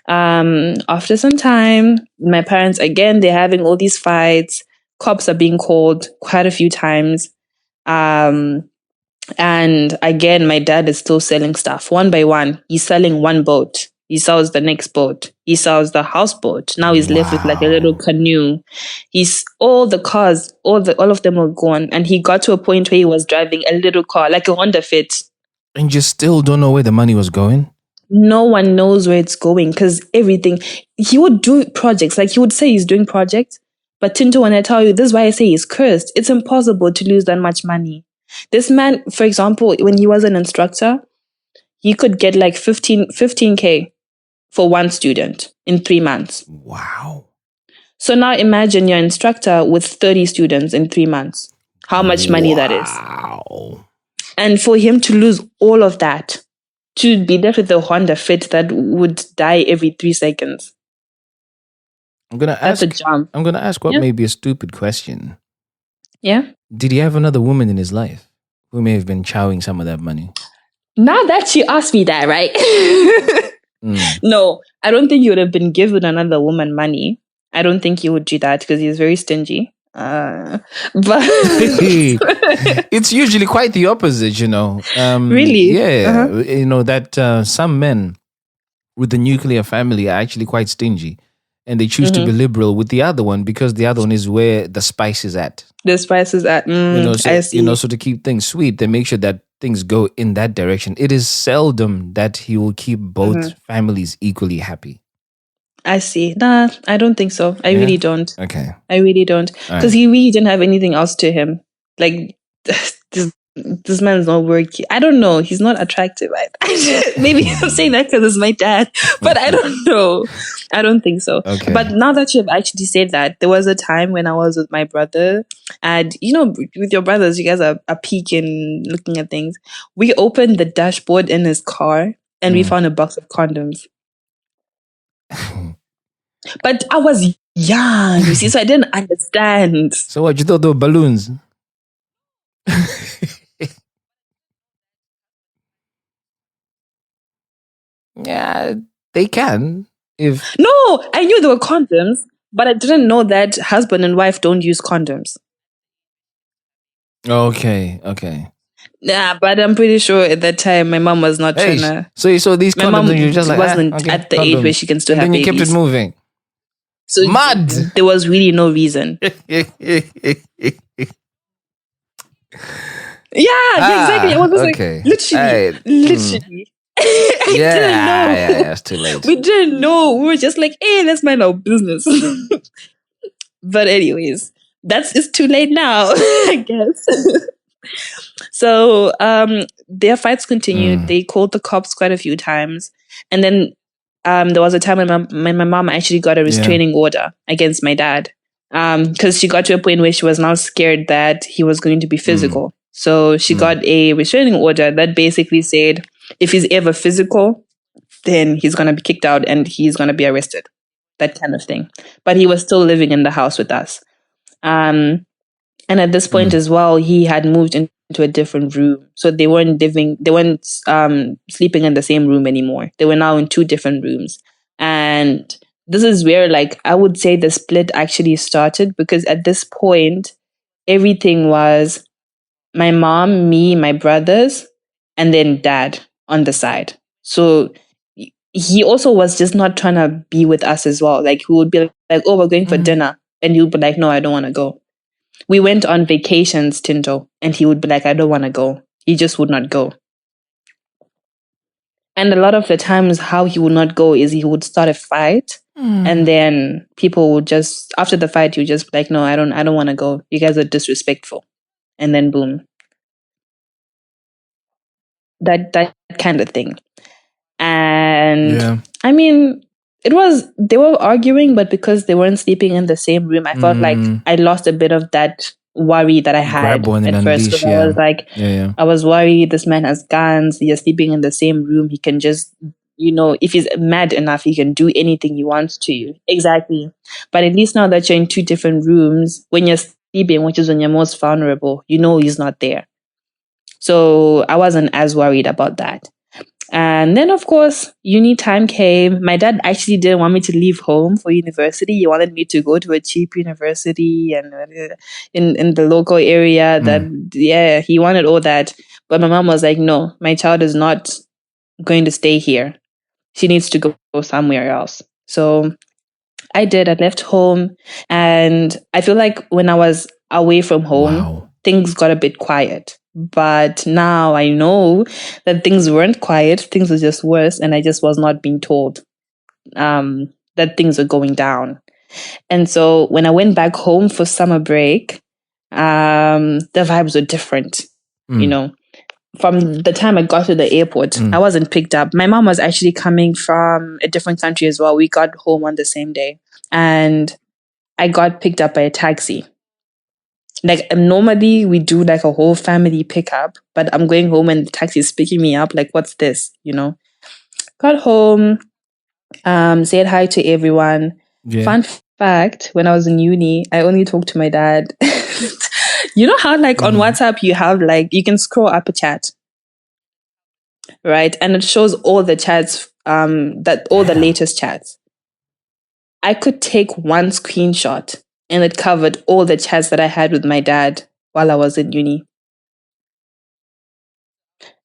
After some time, my parents, again, they're having all these fights. Cops are being called quite a few times. And again, my dad is still selling stuff one by one. He's selling one boat. He sells the next boat. He sells the houseboat. Now he's left with like a little canoe. He's all the cars, all of them are gone. And he got to a point where he was driving a little car, like a Honda Fit. And you still don't know where the money was going? No one knows where it's going because everything, he would do projects. Like he would say he's doing projects. But Tinto, when I tell you, this is why I say he's cursed. It's impossible to lose that much money. This man, for example, when he was an instructor, he could get like 15K for one student in 3 months. Wow. So now imagine your instructor with 30 students in 3 months. How much money that is. Wow. And for him to lose all of that, to be left with a Honda Fit that would die every 3 seconds. That's a jump. I'm gonna ask what may be a stupid question. Yeah. Did he have another woman in his life who may have been chowing some of that money? Now that you asked me that, right? No, I don't think he would have been given another woman money. I don't think he would do that because he's very stingy. But it's usually quite the opposite, you know. Really? Yeah. You know, that some men with the nuclear family are actually quite stingy. And they choose to be liberal with the other one because the other one is where the spice is at. The spice is at. I see. You know, so to keep things sweet, they make sure that things go in that direction. It is seldom that he will keep both families equally happy. I see. Nah, I don't think so. I really don't. Okay. I really don't. Because he really didn't have anything else to him. Like, this man's not working. I don't know. He's not attractive. Maybe I'm saying that because it's my dad, but I don't know. I don't think so. Okay. But now that you've actually said that, there was a time when I was with my brother, and you know, with your brothers, you guys are peeking, looking at things. We opened the dashboard in his car, and we found a box of condoms. But I was young, you see, so I didn't understand. So what, you thought they were balloons? Yeah, they can. if No, I knew there were condoms, but I didn't know that husband and wife don't use condoms. okay. Yeah, but I'm pretty sure at that time my mom was not Hey, trying to. so you saw these My condoms mom and you're just like, wasn't okay, at the age where condoms. she can still And have then you kept babies. it moving. So Mad. there was really no reason. Yeah, exactly. I was just okay. like, literally. I didn't know. Yeah, it's too late. We didn't know. We were just like, hey, let's mind our business. But anyways, it's too late now, I guess. So their fights continued. They called the cops quite a few times. And then there was a time when my mom actually got a restraining order against my dad. Because she got to a point where she was now scared that he was going to be physical. So she got a restraining order that basically said if he's ever physical, then he's going to be kicked out and he's going to be arrested. That kind of thing. But he was still living in the house with us. And at this point as well, he had moved into a different room. So they weren't sleeping in the same room anymore. They were now in two different rooms. And this is where, like, I would say the split actually started, because at this point, everything was my mom, me, my brothers, and then dad on the side. So he also was just not trying to be with us as well. Like, he would be like, oh, we're going for dinner. And he would be like, no, I don't want to go. We went on vacations, Tinto, and he would be like, I don't want to go. He just would not go. And a lot of the times how he would not go is he would start a fight, and then people would just, after the fight, he would just be like, no, I don't want to go. You guys are disrespectful. And then boom. That kind of thing. And I mean, they were arguing, but because they weren't sleeping in the same room, I felt like I lost a bit of that worry that I had at first. Because I was like, I was worried this man has guns, you're sleeping in the same room, he can just, if he's mad enough, he can do anything he wants to you. Exactly. But at least now that you're in two different rooms, when you're sleeping, which is when you're most vulnerable, he's not there. So I wasn't as worried about that. And then, of course, uni time came. My dad actually didn't want me to leave home for university. He wanted me to go to a cheap university and in the local area. He wanted all that. But my mom was like, no, my child is not going to stay here. She needs to go somewhere else. So I did. I left home. And I feel like when I was away from home, things got a bit quiet. But now I know that things weren't quiet. Things were just worse. And I just was not being told that things were going down. And so when I went back home for summer break, the vibes were different. From the time I got to the airport, I wasn't picked up. My mom was actually coming from a different country as well. We got home on the same day. And I got picked up by a taxi. Like, normally we do like a whole family pickup, but I'm going home and the taxi is picking me up. Like, what's this? Got home, said hi to everyone. Fun fact, when I was in uni, I only talked to my dad. You know how like on WhatsApp you have like, you can scroll up a chat, right? And it shows all the chats, the latest chats. I could take one screenshot and it covered all the chats that I had with my dad while I was in uni.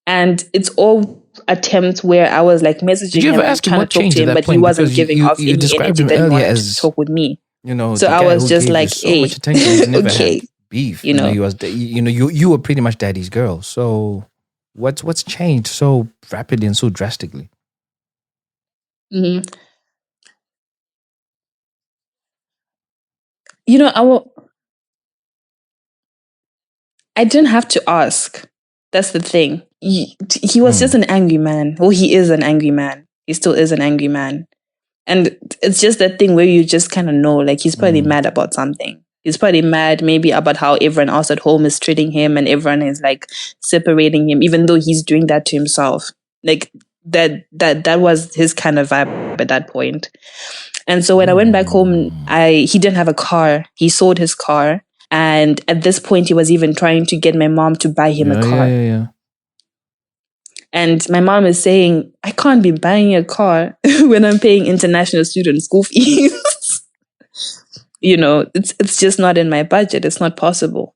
And it's all attempts where I was like messaging him and trying to talk to him, but he wasn't giving off any energy that he wanted to talk with me. So I was just like, hey, okay. Beef. You were pretty much daddy's girl. So what's changed so rapidly and so drastically? Mm-hmm. I didn't have to ask. That's the thing. He was just an angry man. Well, he is an angry man. He still is an angry man. And it's just that thing where you just kind of know, like, he's probably mad about something. He's probably mad maybe about how everyone else at home is treating him and everyone is like separating him, even though he's doing that to himself. Like that was his kind of vibe at that point. And so when I went back home, he didn't have a car. He sold his car. And at this point, he was even trying to get my mom to buy him a car. And my mom is saying, I can't be buying a car when I'm paying international student school fees. It's just not in my budget. It's not possible.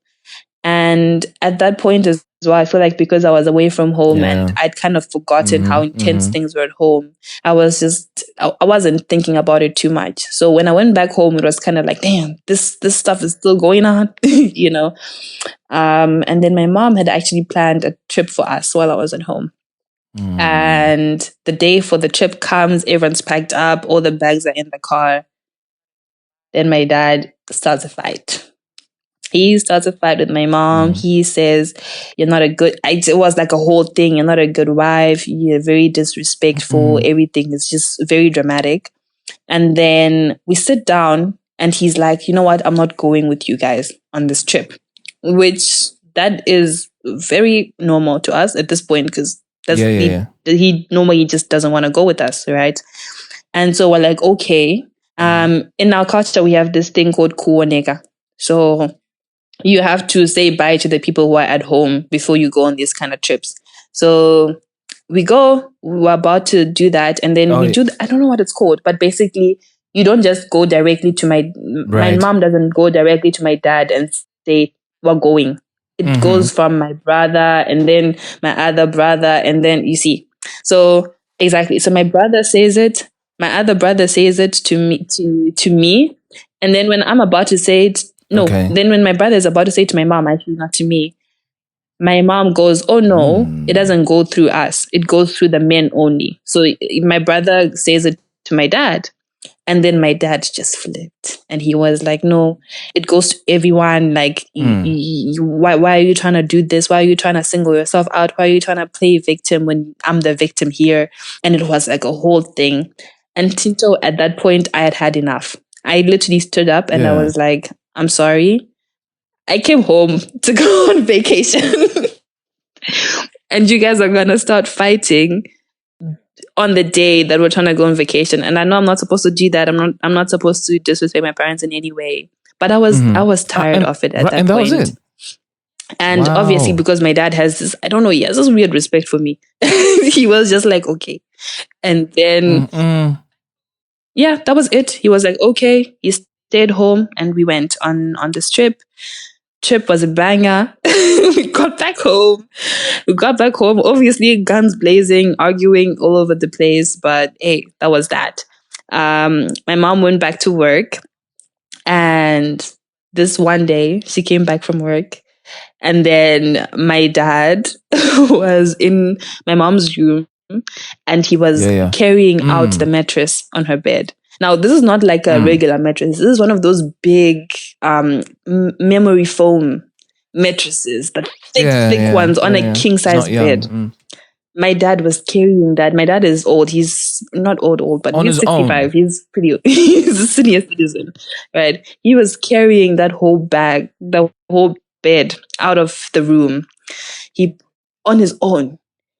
And at that point as well, I feel like because I was away from home and I'd kind of forgotten how intense things were at home, I wasn't thinking about it too much. So when I went back home, it was kind of like, damn, this stuff is still going on, And then my mom had actually planned a trip for us while I was at home. And the day for the trip comes, everyone's packed up, all the bags are in the car. Then my dad starts a fight. He starts a fight with my mom. He says, you're not a good, it was like a whole thing. You're not a good wife. You're very disrespectful. Everything is just very dramatic. And then we sit down and he's like, you know what? I'm not going with you guys on this trip, which that is very normal to us at this point because he normally just doesn't want to go with us. Right. And so we're like, okay. In our culture, we have this thing called kuoneka. So you have to say bye to the people who are at home before you go on these kind of trips. So we're about to do that. And then we do, I don't know what it's called, but basically you don't just go directly to my mom doesn't go directly to my dad and say, we're going. It goes from my brother and then my other brother. And then you see, so exactly. So my brother says it. My other brother says it to me. And then when I'm about to say it, then when my brother is about to say it to my mom, actually not to me, my mom goes, oh no, it doesn't go through us. It goes through the men only. So my brother says it to my dad. And then my dad just flipped. And he was like, no, it goes to everyone. Like, why are you trying to do this? Why are you trying to single yourself out? Why are you trying to play victim when I'm the victim here? And it was like a whole thing. And Tinto, at that point, I had enough. I literally stood up and I was like, I'm sorry. I came home to go on vacation. And you guys are going to start fighting on the day that we're trying to go on vacation. And I know I'm not supposed to do that. I'm not supposed to disrespect my parents in any way. But I was tired of it at that point. That was it. And obviously, because my dad has this, I don't know, he has this weird respect for me. He was just like, okay. And then, that was it. He was like, okay. He stayed home and we went on this trip. Trip was a banger. We got back home. Obviously, guns blazing, arguing all over the place. But hey, that was that. My mom went back to work. And this one day, she came back from work. And then my dad was in my mom's room. And he was carrying out the mattress on her bed. Now, this is not like a regular mattress. This is one of those big memory foam mattresses, the thick ones on a king-size bed. My dad was carrying that. My dad is old. He's not old, but he's 65. Own. He's pretty. He's a senior citizen, right? He was carrying that whole bag, the whole bed out of the room. He on his own.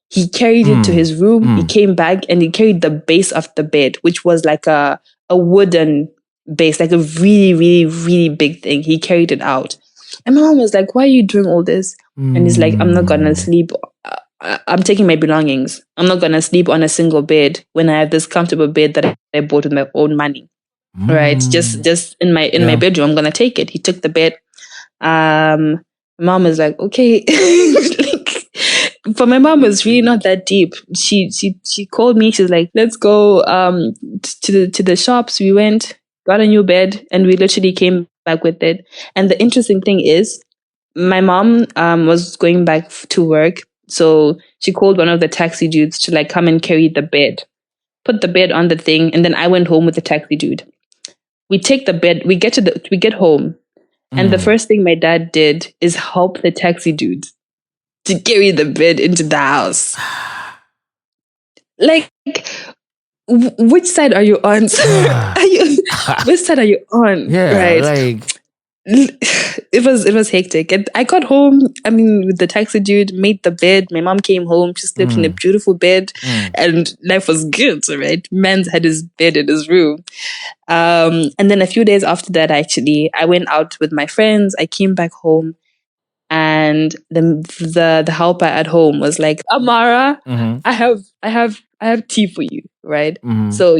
He carried it to his room. He came back and he carried the base of the bed, which was like a wooden base, like a really, really, really big thing. He carried it out. And my mom was like, why are you doing all this? And he's like, I'm not going to sleep. I'm taking my belongings. I'm not going to sleep on a single bed when I have this comfortable bed that I bought with my own money. Right? Just in my bedroom, I'm going to take it. He took the bed. Mom is like, okay. For my mom, it was really not that deep. She called me. She's like, let's go to the shops. We went, got a new bed, and we literally came back with it. And the interesting thing is, my mom was going back to work, so she called one of the taxi dudes to like come and carry the bed, put the bed on the thing, and then I went home with the taxi dude. We take the bed. We get home, and the first thing my dad did is help the taxi dude to carry the bed into the house. Like, which side are you on? Which side are you on? Yeah, right. Like, it was hectic. And I got home. I mean, with the taxi dude, made the bed. My mom came home. She slept in a beautiful bed, and life was good. Right, man's had his bed in his room. And then a few days after that, actually, I went out with my friends. I came back home. and the helper at home was like, Amara, I have tea for you, right? So,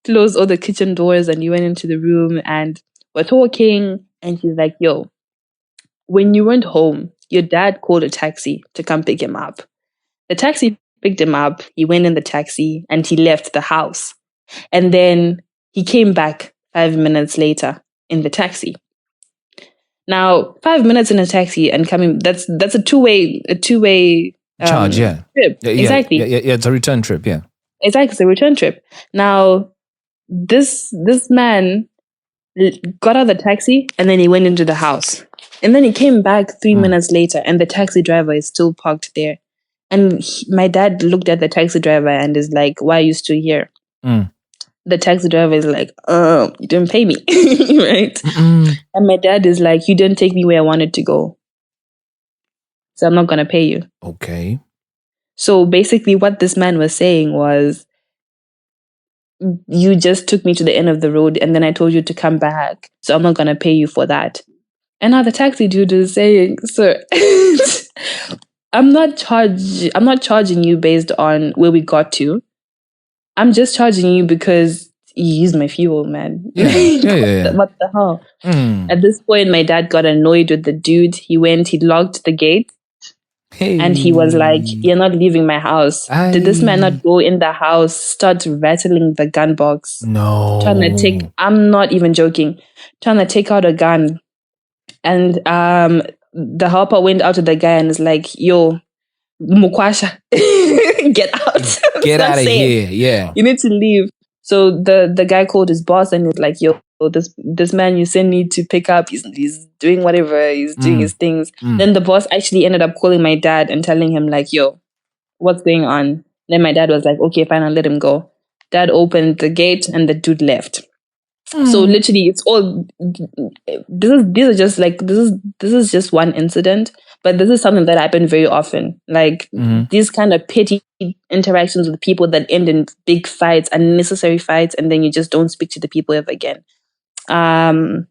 closed all the kitchen doors and you went into the room and we're talking and he's like, yo, when you went home, your dad called a taxi to come pick him up. The taxi picked him up, he went in the taxi and he left the house. And then he came back 5 minutes later in the taxi. Now, 5 minutes in a taxi and coming, that's a two-way charge, yeah. trip. Yeah, exactly. Yeah, it's a return trip, yeah. Exactly, it's a return trip. Now, this man got out of the taxi and then he went into the house. And then he came back 3 minutes later and the taxi driver is still parked there. And my dad looked at the taxi driver and is like, why are you still here? The taxi driver is like, you didn't pay me, right? And my dad is like, you didn't take me where I wanted to go. So I'm not going to pay you. Okay. So basically what this man was saying was, you just took me to the end of the road and then I told you to come back. So I'm not going to pay you for that. And now the taxi dude is saying, sir, I'm not charging you based on where we got to. I'm just charging you because you used my fuel, man. Yeah. What the hell? At this point, my dad got annoyed with the dude. He locked the gate. Hey. And he was like, you're not leaving my house. Did this man not go in the house, start rattling the gun box? No. I'm not even joking, trying to take out a gun. And the helper went out to the guy and is like, yo, Mukwasha, get out. Get out of here. Yeah. You need to leave. So the guy called his boss and he's like, yo, this man you sent me to pick up, he's doing whatever, he's doing his things. Then the boss actually ended up calling my dad and telling him like, yo, what's going on? Then my dad was like, okay, fine, I'll let him go. Dad opened the gate and the dude left. So literally it's all, this is just one incident, but this is something that happened very often. Like these kind of petty interactions with people that end in big fights, unnecessary fights, and then you just don't speak to the people ever again. And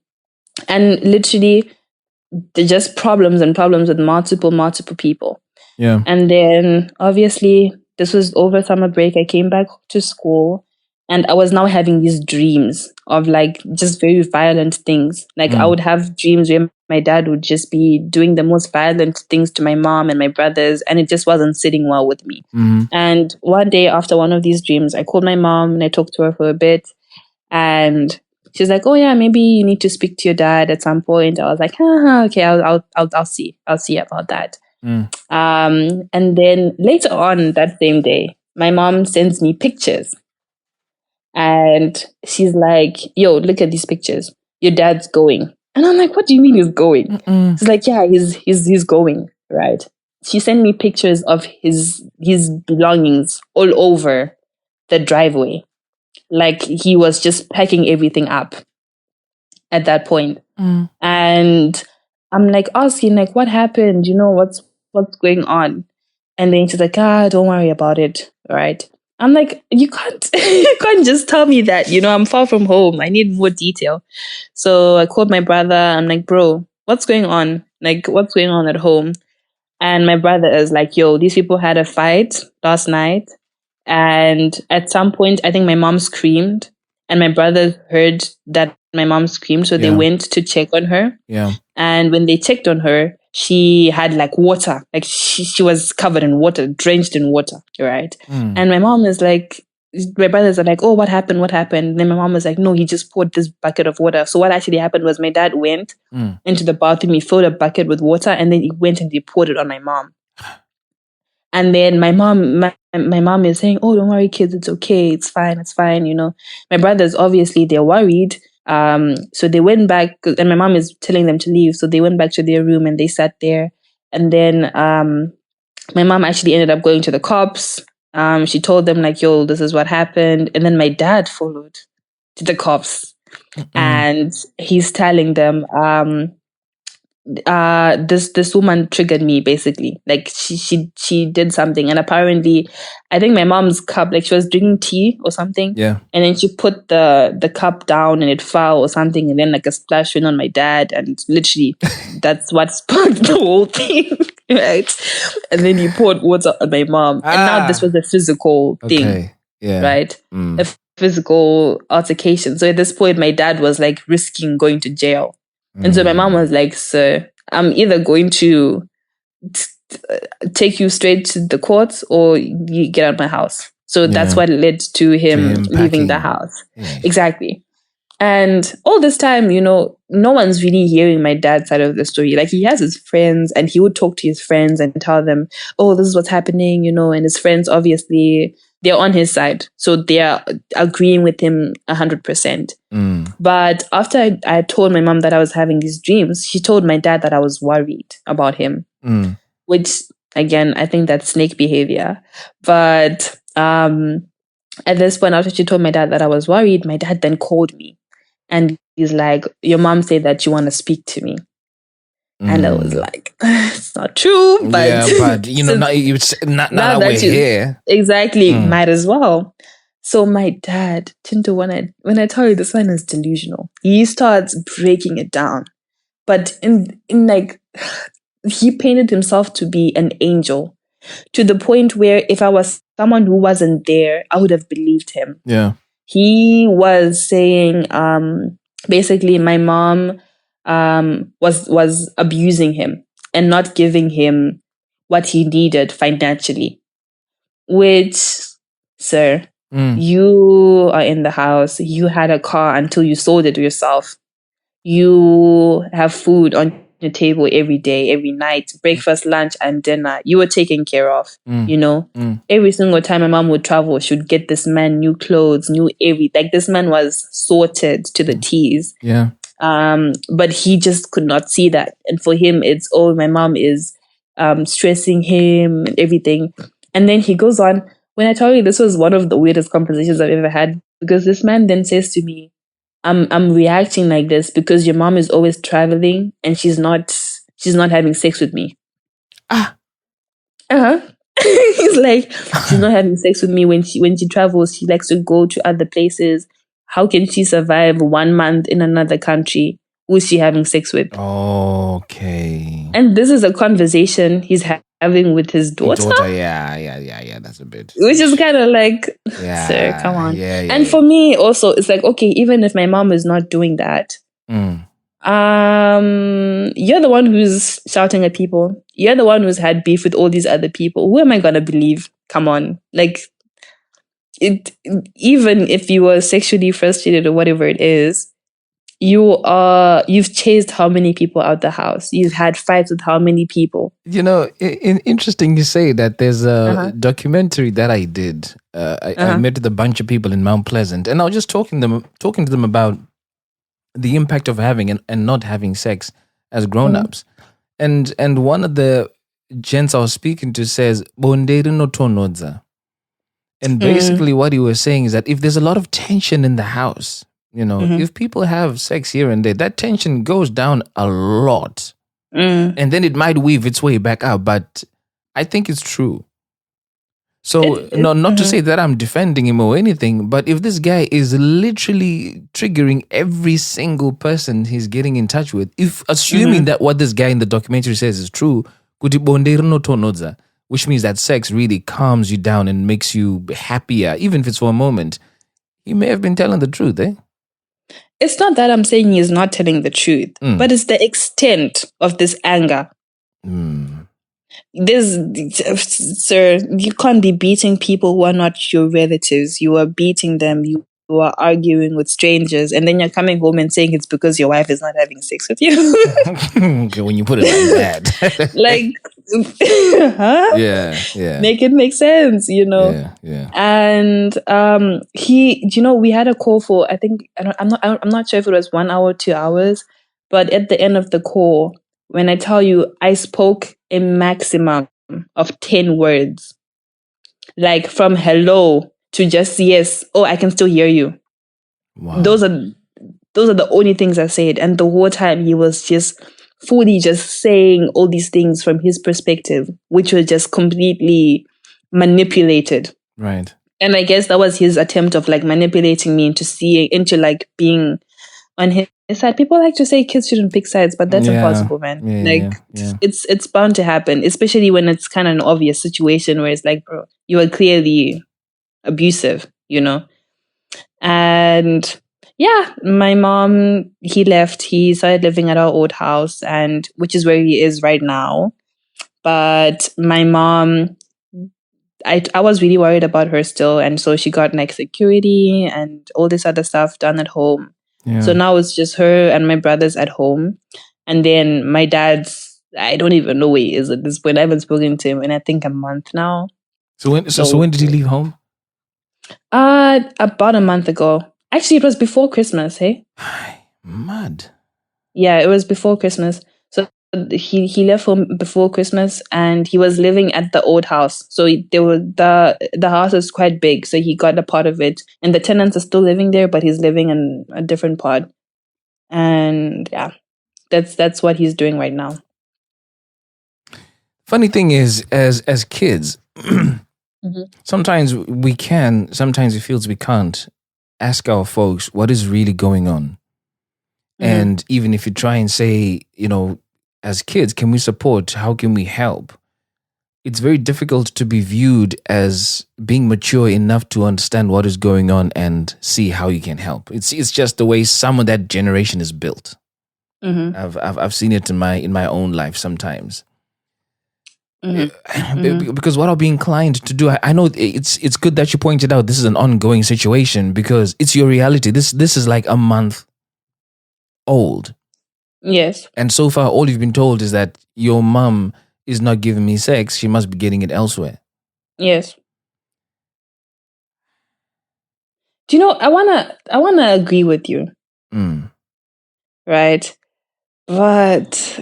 literally they're just problems with multiple people. Yeah. And then obviously this was over summer break. I came back to school and I was now having these dreams of like just very violent things. Like I would have dreams where my dad would just be doing the most violent things to my mom and my brothers, and it just wasn't sitting well with me. And one day after one of these dreams, I called my mom and I talked to her for a bit, and she's like, "Oh yeah, maybe you need to speak to your dad at some point." I was like, "Okay, I'll see about that." And then later on that same day, my mom sends me pictures. And she's like, yo, look at these pictures. Your dad's going. And I'm like, what do you mean he's going? She's like, yeah, he's going, right? She sent me pictures of his belongings all over the driveway. Like he was just packing everything up at that point. And I'm like asking, like, what happened? What's going on? And then she's like, don't worry about it, right? I'm like, you can't just tell me that, I'm far from home. I need more detail. So I called my brother. I'm like, bro, what's going on? Like, what's going on at home? And my brother is like, yo, these people had a fight last night. And at some point, I think my mom screamed and my brother heard that my mom screamed. So they went to check on her. Yeah. And when they checked on her, she had like water, like she was covered in water, drenched in water, right? And my mom is like, my brothers are like, oh, what happened? And then my mom was like, no, he just poured this bucket of water. So what actually happened was my dad went into the bathroom, he filled a bucket with water, and then he went and he poured it on my mom. And then my mom is saying, oh, don't worry, kids, it's okay, it's fine. My brothers, obviously, they're worried. So they went back, and my mom is telling them to leave. So they went back to their room and they sat there. And then my mom actually ended up going to the cops. She told them like, yo, this is what happened. And then my dad followed to the cops and he's telling them, this woman triggered me basically. Like she did something, and apparently I think my mom's cup, like she was drinking tea or something, Yeah. and then she put the cup down and it fell or something, and then like a splash went on my dad, and literally that's what sparked the whole thing. Right. And then he poured water on my mom, and now this was a physical thing. Okay. Yeah. Right. A physical altercation. So at this point my dad was like risking going to jail. And so my mom was like, "Sir, I'm either going to take you straight to the courts or you get out of my house." So that's what led to him leaving the house. Yeah. Exactly. And all this time, no one's really hearing my dad's side of the story. Like, he has his friends and he would talk to his friends and tell them, "Oh, this is what's happening," and his friends, obviously, they're on his side. So they are agreeing with him 100%. But after I told my mom that I was having these dreams, she told my dad that I was worried about him, which, again, I think that's snake behavior. But at this point, after she told my dad that I was worried, my dad then called me. And he's like, "Your mom said that you want to speak to me." And I was like, "It's not true." But yeah, but now that we're here. Exactly, might as well. So my dad, Tinto, when I tell you this one is delusional, he starts breaking it down. But in like, he painted himself to be an angel, to the point where if I was someone who wasn't there, I would have believed him. Yeah. He was saying, basically, my mom was abusing him and not giving him what he needed financially. Which, sir, you are in the house. You had a car until you sold it yourself. You have food on your table every day, every night, breakfast, lunch, and dinner. You were taken care of. Every single time my mom would travel, she would get this man new clothes, new everything. Like, this man was sorted to the T's. Yeah. But he just could not see that. And for him, it's, "Oh, my mom is stressing him and everything." And then he goes on. When I tell you, this was one of the weirdest conversations I've ever had, because this man then says to me, I'm reacting like this because your mom is always traveling and she's not having sex with me." He's like, "She's not having sex with me when she travels. She likes to go to other places. How can she survive 1 month in another country? Who is she having sex with?" Okay. And this is a conversation he's having with his daughter. Yeah. That's a bit. Which is kind of like, sir, come on. Yeah. And for me also, it's like, okay, even if my mom is not doing that, you're the one who's shouting at people. You're the one who's had beef with all these other people. Who am I gonna believe? Come on. Like, even if you were sexually frustrated or whatever it is, you've chased how many people out the house? You've had fights with how many people? Interesting you say that. There's a documentary that I did. I met with a bunch of people in Mount Pleasant, and I was just talking to them about the impact of having and not having sex as grown-ups. And one of the gents I was speaking to says, "Bondere no tonodza." And basically what he was saying is that if there's a lot of tension in the house, if people have sex here and there, that tension goes down a lot. And then it might weave its way back up. But I think it's true. So, not to say that I'm defending him or anything, but if this guy is literally triggering every single person he's getting in touch with, if assuming that what this guy in the documentary says is true, which means that sex really calms you down and makes you happier, even if it's for a moment, he may have been telling the truth, eh? It's not that I'm saying he's not telling the truth, but it's the extent of this anger. Sir, you can't be beating people who are not your relatives. You are beating them. You are arguing with strangers, and then you're coming home and saying it's because your wife is not having sex with you. When you put it like that. Like, Yeah. Make it make sense, Yeah. And we had a call for, I think, I'm not sure if it was 1 hour, 2 hours, but at the end of the call, when I tell you, I spoke a maximum of 10 words, like from hello to just yes. Oh, I can still hear you. Wow. Those are the only things I said, and the whole time he was just fully just saying all these things from his perspective, which were just completely manipulated. Right. And I guess that was his attempt of like manipulating me into like being on his side. People like to say kids shouldn't pick sides, but that's impossible, man. Like it's bound to happen, especially when it's kind of an obvious situation where it's like, bro, you are clearly abusive, you know? And yeah, my mom, he left. He started living at our old house, and which is where he is right now. But my mom, I was really worried about her still, and so she got like security and all this other stuff done at home. Yeah. So now it's just her and my brothers at home, and then my dad's. I don't even know where he is at this point. I haven't spoken to him in I think a month now. So when did he leave home? About a month ago. Actually, it was before Christmas. Hey, mad. Yeah, it was before Christmas. So he left home before Christmas, and he was living at the old house. So the house is quite big, so he got a part of it, and the tenants are still living there, but he's living in a different part. And yeah, that's what he's doing right now. Funny thing is, as kids, sometimes we can, sometimes it feels we can't ask our folks what is really going on. And even if you try and say, you know, as kids, can we support? How can we help? It's very difficult to be viewed as being mature enough to understand what is going on and see how you can help. It's just the way some of that generation is built. I've seen it in my own life sometimes. Because what I'll be inclined to do, I know it's good that you pointed out this is an ongoing situation because it's your reality. This is like a month old. Yes. And so far, all you've been told is that your mom is not giving me sex. She must be getting it elsewhere. Yes. Do you know, I wanna agree with you. Right? But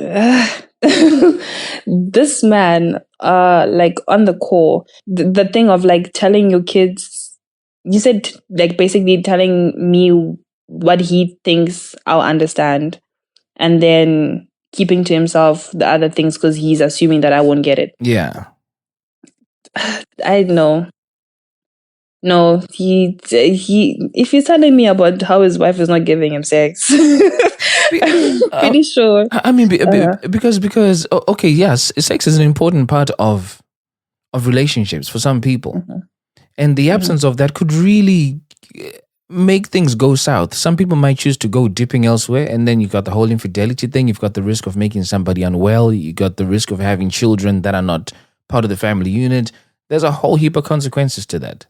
this man, like on the core, the thing of like telling your kids, you said like basically telling me what he thinks I'll understand, and then keeping to himself the other things because he's assuming that I won't get it. Yeah. I know. No, he. If he's telling me about how his wife is not giving him sex, I'm pretty sure. I mean, because okay, yes, sex is an important part of relationships for some people, and the absence of that could really make things go south. Some people might choose to go dipping elsewhere, and then you've got the whole infidelity thing. You've got the risk of making somebody unwell. You got the risk of having children that are not part of the family unit. There's a whole heap of consequences to that.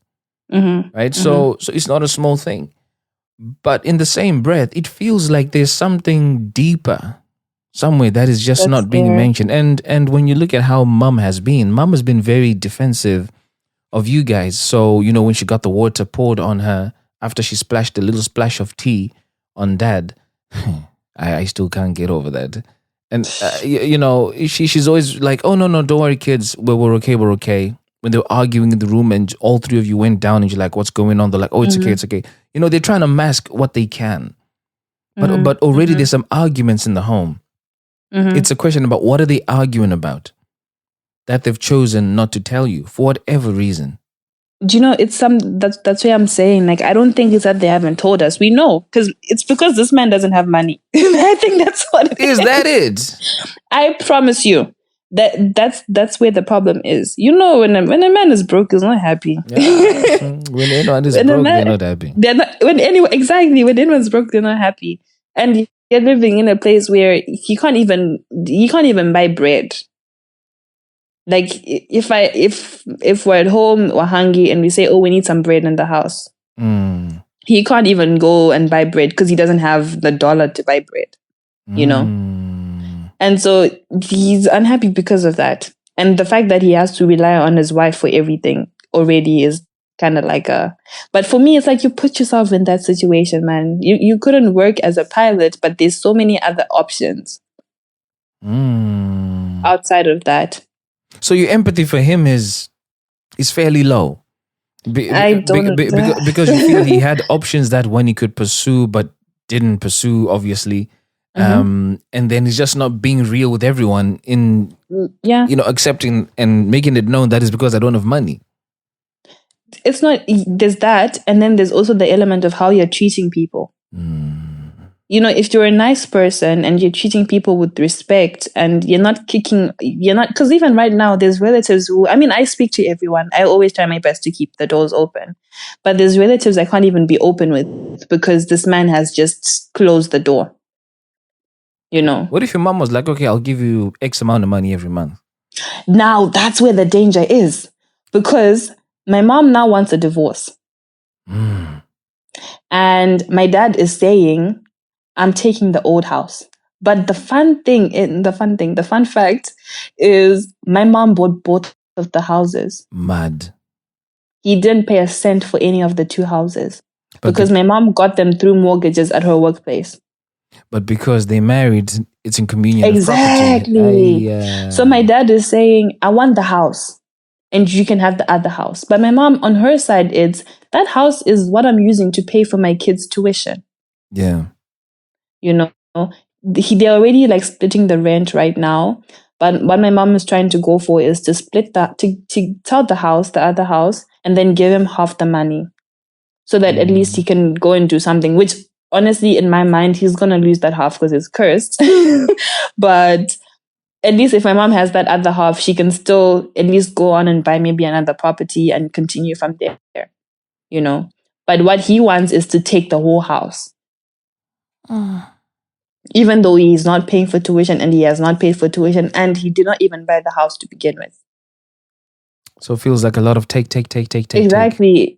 Right? So it's not a small thing. But in the same breath, it feels like there's something deeper somewhere that is just not being mentioned. And when you look at how mom has been very defensive of you guys. So, you know, when she got the water poured on her after she splashed a little splash of tea on dad, I still can't get over that. And, you know, she's always like, oh, no, don't worry, kids. We're okay. When they were arguing in the room and all three of you went down and you're like, what's going on? They're like, oh, it's okay. You know, they're trying to mask what they can. But already there's some arguments in the home. It's a question about what are they arguing about that they've chosen not to tell you for whatever reason. Do you know, that's why I'm saying, like, I don't think it's that they haven't told us. We know, because this man doesn't have money. I think that's what it is. Is that it? I promise you. That's where the problem is. You know, when a man is broke, he's not happy. Yeah. When anyone is broke, they're not happy. When anyone's broke, they're not happy. And you're living in a place where you can't even buy bread. Like if we're at home or hungry and we say, oh, we need some bread in the house, he can't even go and buy bread because he doesn't have the dollar to buy bread. You know. And so he's unhappy because of that. And the fact that he has to rely on his wife for everything already is kind of like but for me, it's like you put yourself in that situation, man. You couldn't work as a pilot, but there's so many other options outside of that. So your empathy for him is fairly low. Because you feel he had options that one he could pursue, but didn't pursue, obviously. And then he's just not being real with everyone in, Yeah. accepting and making it known that is because I don't have money. It's not, there's that. And then there's also the element of how you're treating people. If you're a nice person and you're treating people with respect and you're not, because even right now, there's relatives who, I speak to everyone. I always try my best to keep the doors open. But there's relatives I can't even be open with because this man has just closed the door. What if your mom was like, okay, I'll give you X amount of money every month? Now, that's where the danger is. Because my mom now wants a divorce. And my dad is saying, I'm taking the old house. But the fun fact is my mom bought both of the houses. Mad. He didn't pay a cent for any of the two houses because my mom got them through mortgages at her workplace. But because they married, it's in communion. Exactly. So my dad is saying, I want the house and you can have the other house. But my mom, on her side, that house is what I'm using to pay for my kids' tuition. Yeah. They're already like splitting the rent right now. But what my mom is trying to go for is to split that, to sell the other house, and then give him half the money so that at least he can go and do something, which honestly, in my mind, he's going to lose that half because it's cursed. But at least if my mom has that other half, she can still at least go on and buy maybe another property and continue from there, But what he wants is to take the whole house. Even though he's not paying for tuition and he has not paid for tuition and he did not even buy the house to begin with. So it feels like a lot of take. Exactly.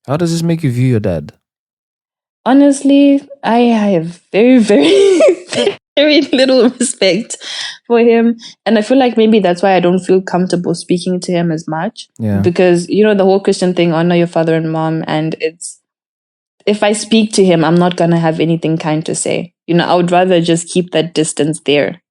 How does this make you view your dad? Honestly, I have very, very, very little respect for him. And I feel like maybe that's why I don't feel comfortable speaking to him as much. Yeah. Because, the whole Christian thing, honor your father and mom. And if I speak to him, I'm not going to have anything kind to say. I would rather just keep that distance there.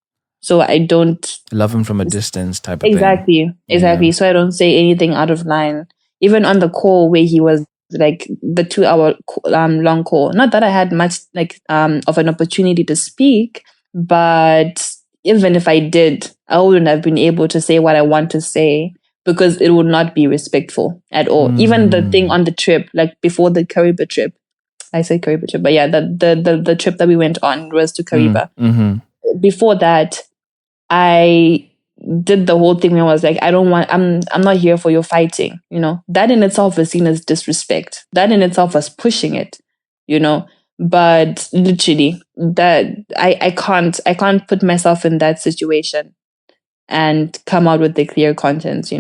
So I don't love him from a distance type of thing. Exactly. Yeah. So I don't say anything out of line. Even on the call where he was like the 2-hour long call. Not that I had much of an opportunity to speak, but even if I did, I wouldn't have been able to say what I want to say because it would not be respectful at all. Even the thing on the trip, like before the Kariba trip, I said Kariba trip, but yeah, the trip that we went on was to Kariba. Before that, I did the whole thing where I was like, I'm not here for your fighting, That in itself is seen as disrespect. That in itself was pushing it, But literally, that I can't put myself in that situation and come out with the clear conscience,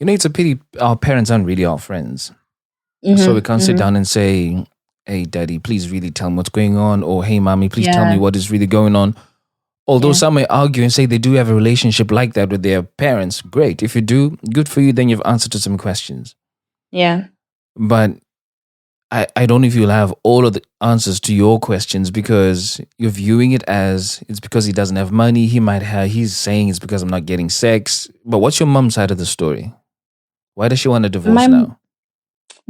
It's a pity our parents aren't really our friends. So we can't sit down and say, hey, daddy, please really tell me what's going on. Or, hey, mommy, please tell me what is really going on. Although some may argue and say they do have a relationship like that with their parents. Great. If you do, good for you. Then you've answered to some questions. Yeah. But I don't know if you'll have all of the answers to your questions because you're viewing it as it's because he doesn't have money. He's saying it's because I'm not getting sex. But what's your mom's side of the story? Why does she want a divorce now?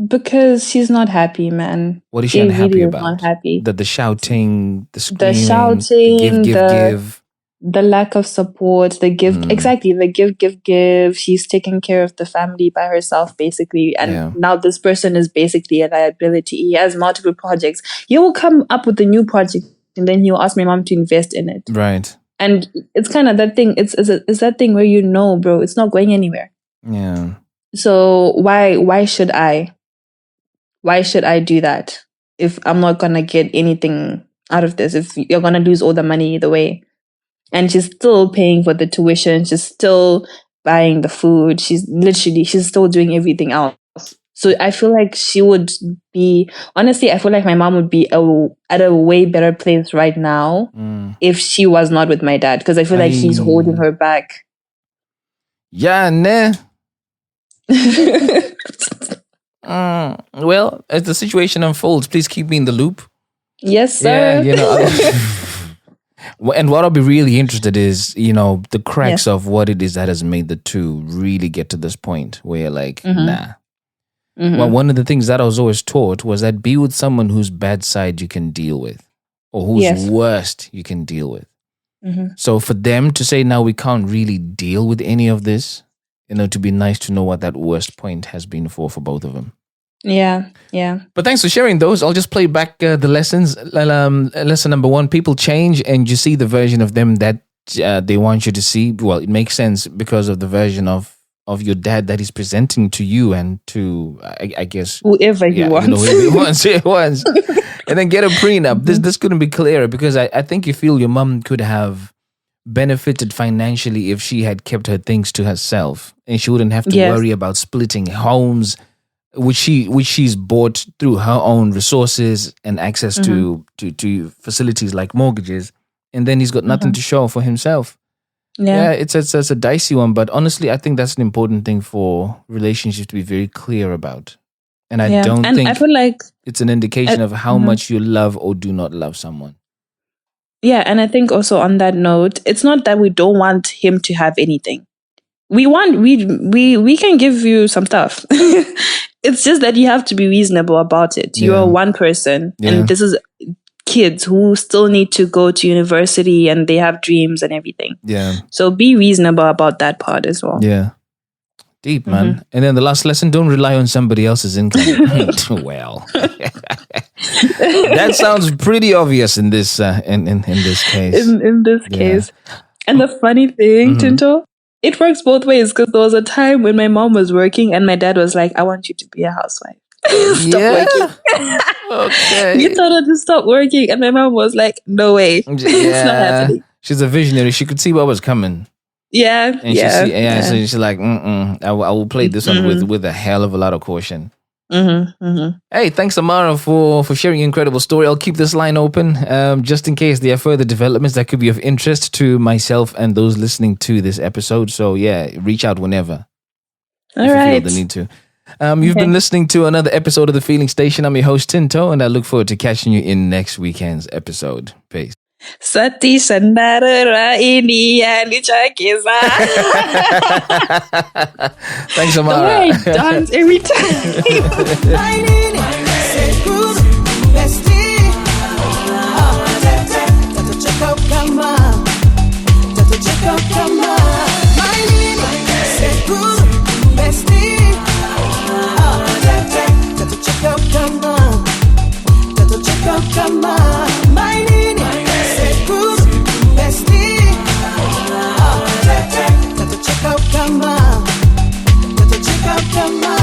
Because she's not happy, man. What is she unhappy really about? Not happy. The shouting, the screaming, the give. The lack of support, the give. Exactly, the give. She's taking care of the family by herself, basically. And now this person is basically a liability. He has multiple projects. He will come up with a new project and then he'll ask my mom to invest in it. Right. And it's kind of that thing. It's that thing where bro, it's not going anywhere. Yeah. So why should I? Why should I do that if I'm not going to get anything out of this? If you're going to lose all the money either way. And she's still paying for the tuition. She's still buying the food. She's still doing everything else. So I feel like honestly, I feel like my mom would be at a way better place right now if she was not with my dad. Because I feel like he's holding her back. Yeah, nah. Well, as the situation unfolds, please keep me in the loop. Yes, sir. Yeah, and what I'll be really interested is, the cracks of what it is that has made the two really get to this point where you're like, nah. Well, one of the things that I was always taught was that be with someone whose bad side you can deal with, or whose worst you can deal with. So for them to say now we can't really deal with any of this, to be nice to know what that worst point has been for both of them. Yeah. But thanks for sharing those. I'll just play back the lessons. Lesson number 1, people change, and you see the version of them that they want you to see. Well, it makes sense because of the version of your dad that he's presenting to you and to, I guess, whoever he wants. Whoever he wants. And then get a prenup. This couldn't be clearer, because I think you feel your mom could have benefited financially if she had kept her things to herself, and she wouldn't have to worry about splitting homes, which she's bought through her own resources and access to facilities like mortgages, and then he's got nothing to show for himself. Yeah, it's a dicey one, but honestly, I think that's an important thing for relationships to be very clear about. And I think I feel like it's an indication of how much you love or do not love someone. Yeah, and I think also on that note, it's not that we don't want him to have anything. We can give you some stuff. It's just that you have to be reasonable about it. You are one person, and this is kids who still need to go to university and they have dreams and everything. Yeah. So be reasonable about that part as well. Yeah. Deep, man. And then the last lesson, don't rely on somebody else's income. Well, that sounds pretty obvious in this in this case. In this case. And the funny thing, Tinto, it works both ways, because there was a time when my mom was working and my dad was like, I want you to be a housewife. Stop working. Okay. You told her to stop working, and my mom was like, no way. It's not happening. She's a visionary. She could see what was coming. Yeah. So she's like, I will play this one with a hell of a lot of caution. Hey, thanks, Amara, for sharing your incredible story. I'll keep this line open just in case there are further developments that could be of interest to myself and those listening to this episode. So reach out whenever. All right. You feel the need to. You've been listening to another episode of The Feeling Station. I'm your host, Tinto, and I look forward to catching you in next weekend's episode. Peace. Sati Sandara ini yang dicakiza. Thanks, Amara. I dance every time. Come on.